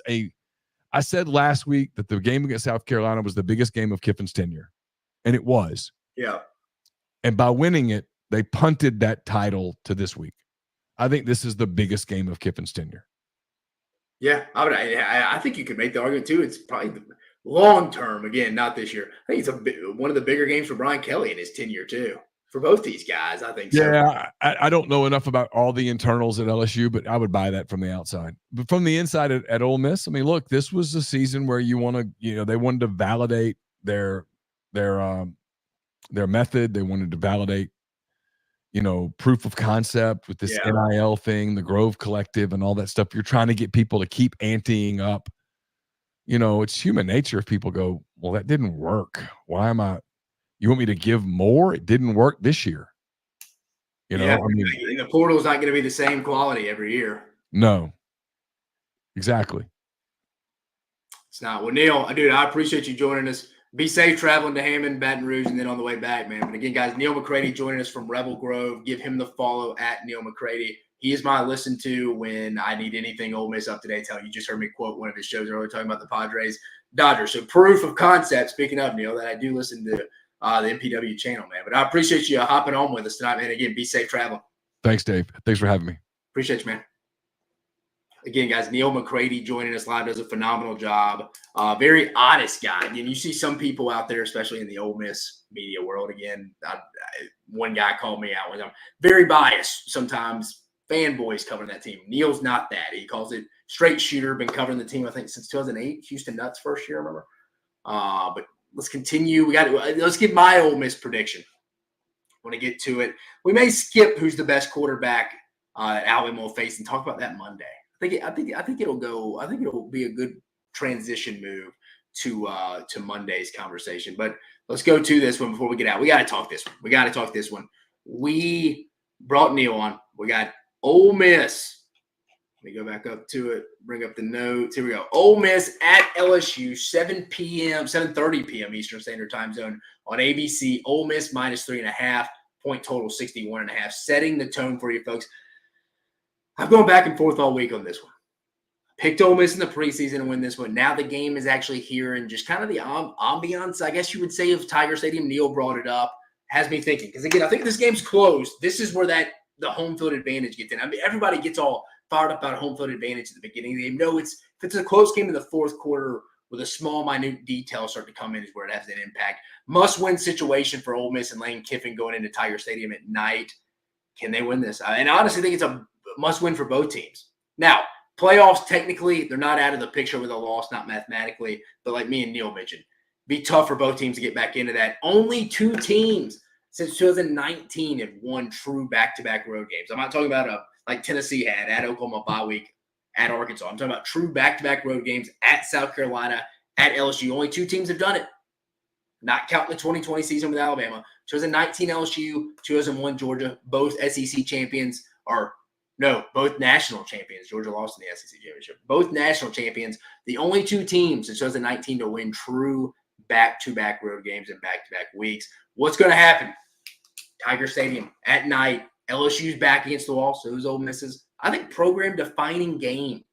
B: I said last week that the game against South Carolina was the biggest game of Kiffin's tenure, and it was.
A: Yeah.
B: And by winning it, they punted that title to this week. I think this is the biggest game of Kiffin's tenure.
A: Yeah, I think you could make the argument too. It's probably long term. Again, not this year. I think it's one of the bigger games for Brian Kelly in his tenure too. For both these guys, I think.
B: Yeah, so. I don't know enough about all the internals at LSU, but I would buy that from the outside. But from the inside at Ole Miss, I mean, look, this was a season where they wanted to validate their method. They wanted to validate, proof of concept with this NIL thing, the Grove Collective and all that stuff. You're trying to get people to keep anteing up. It's human nature if people go, well, that didn't work. Why am I? You want me to give more? It didn't work this year. I mean,
A: the portal is not going to be the same quality every year.
B: No. Exactly.
A: It's not. Well, Neal, dude, I appreciate you joining us. Be safe traveling to Hammond, Baton Rouge, and then on the way back, man. But again, guys, Neal McCready joining us from Rebel Grove. Give him the follow at Neal McCready. He is my listen to when I need anything Ole Miss up to date. You just heard me quote one of his shows earlier talking about the Padres, Dodgers. So proof of concept, speaking of, Neal, that I do listen to the MPW channel, man. But I appreciate you hopping on with us tonight, man. Again, be safe traveling.
B: Thanks, Dave. Thanks for having me.
A: Appreciate you, man. Again, guys, Neal McCready joining us live does a phenomenal job. Very honest guy. Again, you see some people out there, especially in the Ole Miss media world. Again, one guy called me out. I'm very biased sometimes. Fanboys covering that team. Neal's not that. He calls it straight shooter. Been covering the team, I think, since 2008. Houston Nuts first year, I remember. But let's continue. Let's get my Ole Miss prediction. Want to get to it. We may skip who's the best quarterback that Alabama will face and talk about that Monday. I think it'll be a good transition move to Monday's conversation. But let's go to this one before we get out. We got to talk this one. We brought Neal on. We got Ole Miss. Let me go back up to it. Bring up the notes. Here we go. Ole Miss at LSU, 7:30 p.m. Eastern Standard Time Zone on ABC. Ole Miss minus 3.5. Point total 61.5. Setting the tone for you folks. I'm going back and forth all week on this one. Picked Ole Miss in the preseason to win this one. Now the game is actually here, and just kind of the ambiance, I guess you would say, of Tiger Stadium. Neal brought it up. Has me thinking. Because, again, I think this game's closed. This is where the home field advantage gets in. I mean, everybody gets all fired up about home field advantage at the beginning of the game. No, if it's a close game in the fourth quarter with a small, minute detail start to come in is where it has an impact. Must-win situation for Ole Miss and Lane Kiffin going into Tiger Stadium at night. Can they win this? And I honestly think it's a must-win for both teams. Now, playoffs, technically, they're not out of the picture with a loss, not mathematically, but like me and Neal mentioned, be tough for both teams to get back into that. Only 2 teams since 2019 have won true back-to-back road games. I'm not talking about like Tennessee had at Oklahoma bye week, at Arkansas. I'm talking about true back-to-back road games at South Carolina, at LSU. Only 2 teams have done it. Not counting the 2020 season with Alabama. 2019 LSU, 2001 Georgia, both SEC champions are No, both national champions. Georgia lost in the SEC championship. Both national champions. The only two teams in 2019 to win true back-to-back road games in back-to-back weeks. What's going to happen? Tiger Stadium at night. LSU's back against the wall. So is Ole Miss's. I think program-defining game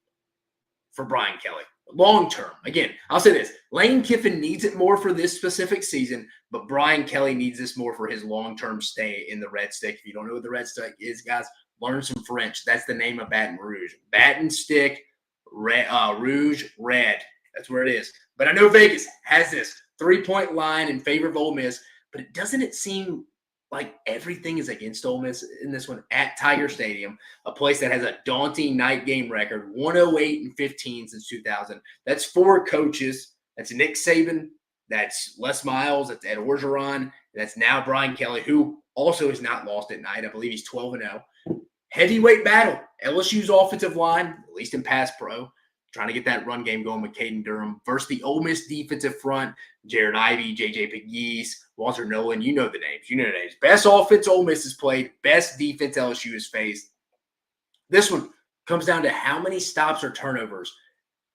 A: for Brian Kelly. Long term. Again, I'll say this. Lane Kiffin needs it more for this specific season, but Brian Kelly needs this more for his long-term stay in the Red Stick. If you don't know what the Red Stick is, guys, learn some French. That's the name of Baton Rouge. Baton Stick, Rouge, Red. That's where it is. But I know Vegas has this 3-point line in favor of Ole Miss, but doesn't it seem like everything is against Ole Miss in this one at Tiger Stadium, a place that has a daunting night game record, 108-15 since 2000. That's 4 coaches. That's Nick Saban. That's Les Miles. That's Ed Orgeron. That's now Brian Kelly, who also has not lost at night. I believe he's 12-0. Heavyweight battle. LSU's offensive line, at least in pass pro, trying to get that run game going with Caden Durham versus the Ole Miss defensive front, Jared Ivey, J.J. Pegues, Walter Nolan. You know the names. You know the names. Best offense Ole Miss has played. Best defense LSU has faced. This one comes down to how many stops or turnovers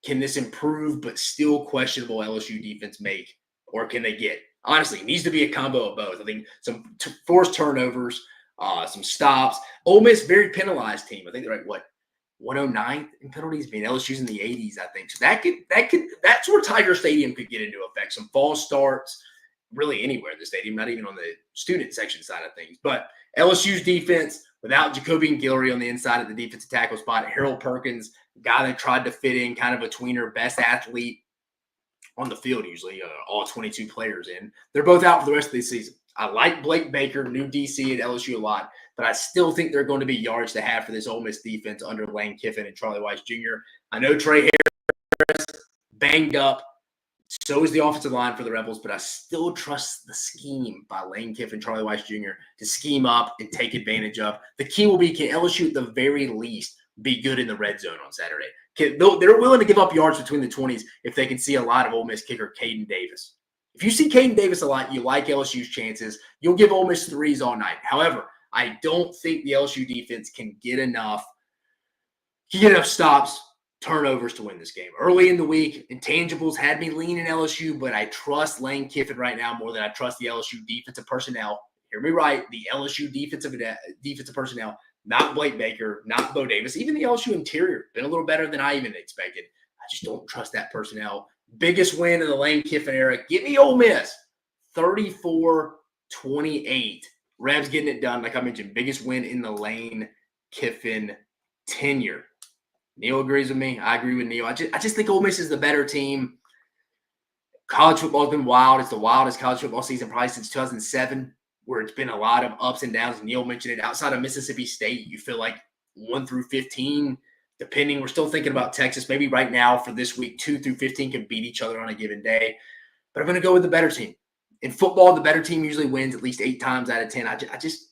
A: can this improved but still questionable LSU defense make, or can they get? Honestly, it needs to be a combo of both. I think some forced turnovers, some stops. Ole Miss, very penalized team. I think they're like, 109th in penalties. I mean, LSU's in the 80s, I think. So that's where Tiger Stadium could get into effect. Some false starts, really anywhere in the stadium, not even on the student section side of things. But LSU's defense, without Jacobian Guillory on the inside of the defensive tackle spot, Harold Perkins, guy that tried to fit in, kind of a tweener, best athlete on the field usually, all 22 players in. They're both out for the rest of the season. I like Blake Baker, new DC at LSU a lot, but I still think there are going to be yards to have for this Ole Miss defense under Lane Kiffin and Charlie Weiss Jr. I know Trey Harris banged up. So is the offensive line for the Rebels, but I still trust the scheme by Lane Kiffin, Charlie Weiss Jr. to scheme up and take advantage of. The key will be, can LSU at the very least be good in the red zone on Saturday? They're willing to give up yards between the 20s if they can see a lot of Ole Miss kicker Caden Davis. If you see Caden Davis a lot, you like LSU's chances. You'll give Ole Miss 3s all night. However, I don't think the LSU defense can get enough stops, turnovers to win this game. Early in the week, intangibles had me leaning LSU, but I trust Lane Kiffin right now more than I trust the LSU defensive personnel. Hear me right, the LSU defensive personnel, not Blake Baker, not Bo Davis, even the LSU interior, been a little better than I even expected. I just don't trust that personnel. Biggest win in the Lane Kiffin era. Give me Ole Miss, 34-28. Rebs getting it done. Like I mentioned, biggest win in the Lane Kiffin tenure. Neal agrees with me. I agree with Neal. I just think Ole Miss is the better team. College football has been wild. It's the wildest college football season probably since 2007, where it's been a lot of ups and downs. Neal mentioned it. Outside of Mississippi State, you feel like 1 through 15, depending. We're still thinking about Texas. Maybe right now for this week, 2 through 15 can beat each other on a given day. But I'm going to go with the better team. In football, the better team usually wins at least 8 times out of 10. I just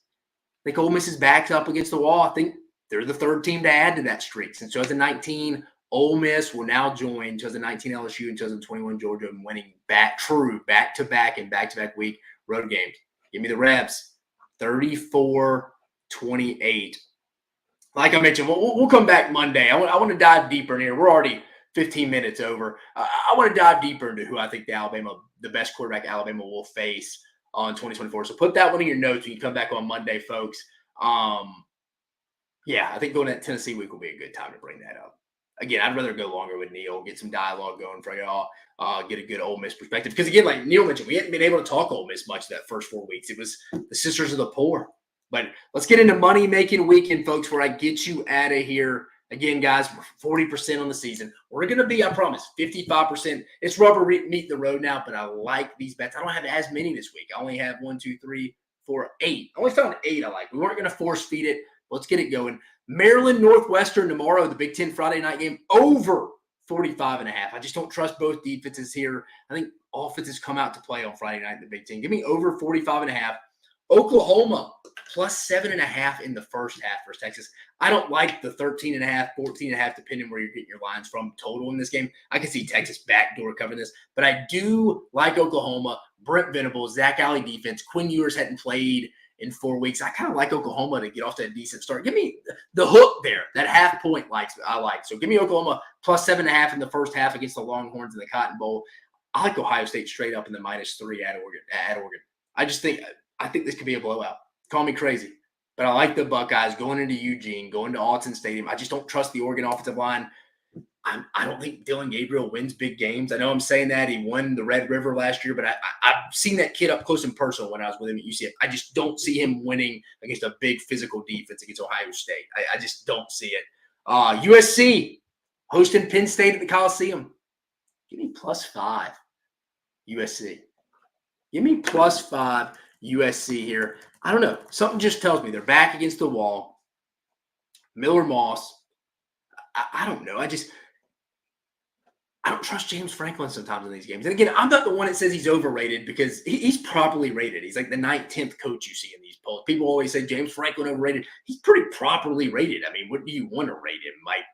A: think Ole Miss is backed up against the wall. I think they're the third team to add to that streak. Since 2019, Ole Miss will now join 2019 LSU and 2021 Georgia in winning back-to-back and back-to-back week road games. Give me the Rebs, 34-28. Like I mentioned, we'll come back Monday. I want to dive deeper in here. We're already 15 minutes over. I want to dive deeper into who I think the best quarterback Alabama will face on 2024. So put that one in your notes when you come back on Monday, folks. Yeah, I think going to Tennessee week will be a good time to bring that up. Again, I'd rather go longer with Neal, get some dialogue going for y'all, get a good Ole Miss perspective. Because, again, like Neal mentioned, we hadn't been able to talk Ole Miss much that first 4 weeks. It was the Sisters of the Poor. But let's get into money-making weekend, folks, where I get you out of here. Again, guys, we're 40% on the season. We're going to be, I promise, 55%. It's rubber meet the road now, but I like these bets. I don't have as many this week. I only have 1, 2, 3, 4, 8. I only found 8 I like. We weren't going to force feed it. Let's get it going. Maryland Northwestern tomorrow, the Big Ten Friday night game, over 45.5. I just don't trust both defenses here. I think offenses come out to play on Friday night in the Big Ten. Give me over 45.5. Oklahoma, plus 7.5 in the first half versus Texas. I don't like the 13.5, 14.5, depending where you're getting your lines from total in this game. I can see Texas backdoor covering this, but I do like Oklahoma. Brent Venables, Zach Alley defense. Quinn Ewers hadn't played in 4 weeks. I kind of like Oklahoma to get off to a decent start. Give me the hook there. That half point I like. So give me Oklahoma plus 7.5 in the first half against the Longhorns in the Cotton Bowl. I like Ohio State straight up in the -3 at Oregon. I think this could be a blowout. Call me crazy. But I like the Buckeyes going into Eugene, going to Autzen Stadium. I just don't trust the Oregon offensive line. I don't think Dylan Gabriel wins big games. I know I'm saying that. He won the Red River last year, but I've seen that kid up close and personal when I was with him at UCF. I just don't see him winning against a big physical defense against Ohio State. I just don't see it. USC hosting Penn State at the Coliseum. Give me +5 USC. Give me +5 USC here. I don't know. Something just tells me they're back against the wall. Miller Moss. I don't know. I don't trust James Franklin sometimes in these games. And again, I'm not the one that says he's overrated because he's properly rated. He's like the 9th, 10th coach you see in these polls. People always say James Franklin overrated. He's pretty properly rated. I mean, what do you want to rate him? Like,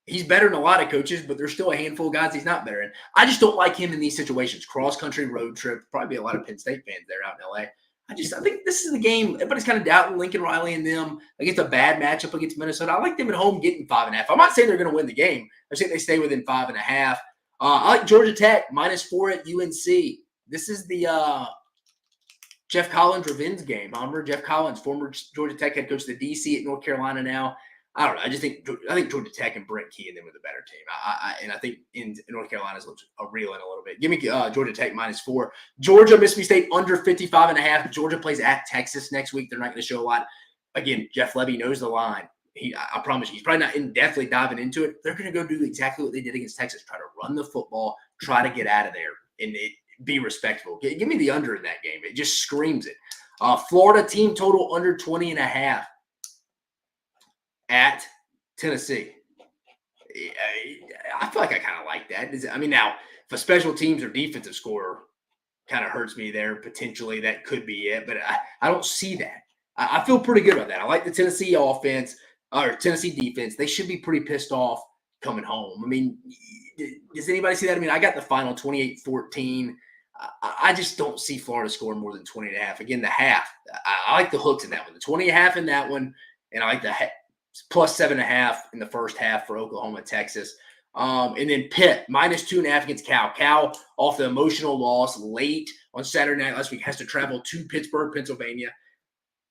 A: he's better than a lot of coaches, but there's still a handful of guys he's not better in. I just don't like him in these situations. Cross-country road trip. Probably be a lot of Penn State fans there out in L.A. I think this is the game. Everybody's kind of doubting Lincoln Riley and them against a bad matchup against Minnesota. I like them at home getting 5.5. I'm not saying they're going to win the game. I think they stay within 5.5. I like Georgia Tech -4 at UNC. This is the Jeff Collins revenge game. I remember Jeff Collins, former Georgia Tech head coach, the DC at North Carolina now. I don't know. I think Georgia Tech and Brent Key and them are the better team. I think in North Carolina's reeling a little bit. Give me Georgia Tech -4. Georgia, Mississippi State under 55.5. Georgia plays at Texas next week. They're not going to show a lot. Again, Jeff Levy knows the line. I promise you, he's probably not definitely diving into it. They're going to go do exactly what they did against Texas. Try to run the football, try to get out of there, and be respectful. Give me the under in that game. It just screams it. Florida team total under 20.5 at Tennessee. I feel like I kind of like that. Now, if a special teams or defensive score kind of hurts me there, potentially that could be it, but I don't see that. I feel pretty good about that. I like the Tennessee offense or Tennessee defense. They should be pretty pissed off coming home. I mean, does anybody see that? I mean, I got the final 28-14. I just don't see Florida scoring more than 20.5. Again, the half. I like the hooks in that one. The 20.5 in that one, and I like the plus 7.5 in the first half for Oklahoma, Texas. And then Pitt, -2.5 against Cal. Cal, off the emotional loss late on Saturday night last week, has to travel to Pittsburgh, Pennsylvania.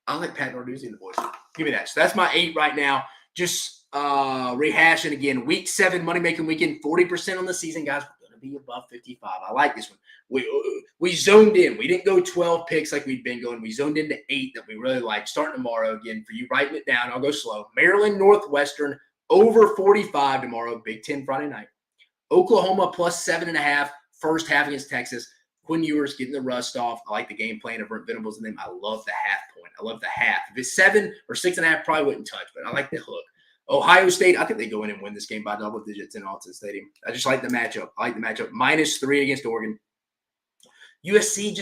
A: I like Pat Narduzzi and the boys. Give me that. So that's my 8 right now. Just rehashing again. Week 7, money-making weekend, 40% on the season, guys. We're going to be above 55. I like this one. We zoned in. We didn't go 12 picks like we'd been going. We zoned into 8 that we really like. Starting tomorrow, again, for you writing it down, I'll go slow. Maryland Northwestern, over 45 tomorrow, Big Ten Friday night. Oklahoma plus 7.5, first half against Texas. Quinn Ewers getting the rust off. I like the game plan of Brent Venables and them. I love the half point. I love the half. If it's 7 or 6.5, probably wouldn't touch, but I like the hook. Ohio State, I think they go in and win this game by double digits in Autzen Stadium. I just like the matchup. I like the matchup. -3 against Oregon. USC,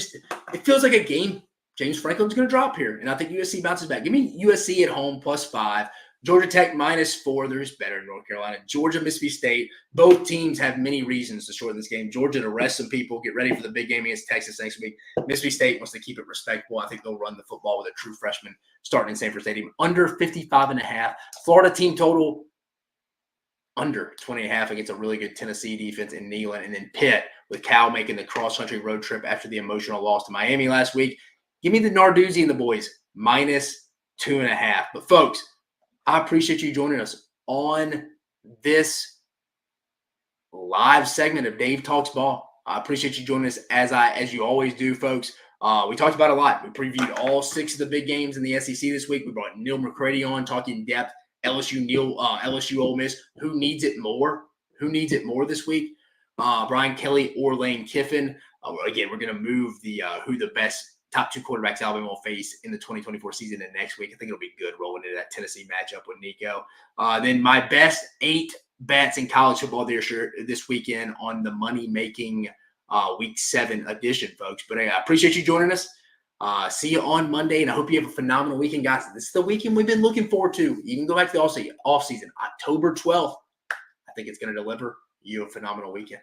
A: it feels like a game James Franklin's going to drop here, and I think USC bounces back. Give me USC at home +5. Georgia Tech -4. They're just better in North Carolina. Georgia, Mississippi State. Both teams have many reasons to shorten this game. Georgia to rest some people, get ready for the big game against Texas next week. Mississippi State wants to keep it respectable. I think they'll run the football with a true freshman starting in Sanford Stadium. Under 55.5. Florida team total under 20.5 against a really good Tennessee defense in Neyland. And then Pitt with Cal making the cross-country road trip after the emotional loss to Miami last week. Give me the Narduzzi and the boys, -2.5. But, folks, I appreciate you joining us on this live segment of Dave Talks Ball. I appreciate you joining us as you always do, folks. We talked about a lot. We previewed all 6 of the big games in the SEC this week. We brought Neal McCready on, talking in depth. LSU Ole Miss. Who needs it more? Who needs it more this week? Brian Kelly or Lane Kiffin. Again, we're going to move who the best top 2 quarterbacks Alabama will face in the 2024 season and next week. I think it'll be good rolling into that Tennessee matchup with Nico. Then my best 8 bets in college football this weekend on the money-making Week 7 edition, folks. But I appreciate you joining us. See you on Monday, and I hope you have a phenomenal weekend, guys. This is the weekend we've been looking forward to. You can go back to the off season, October 12th. I think it's going to deliver you a phenomenal weekend.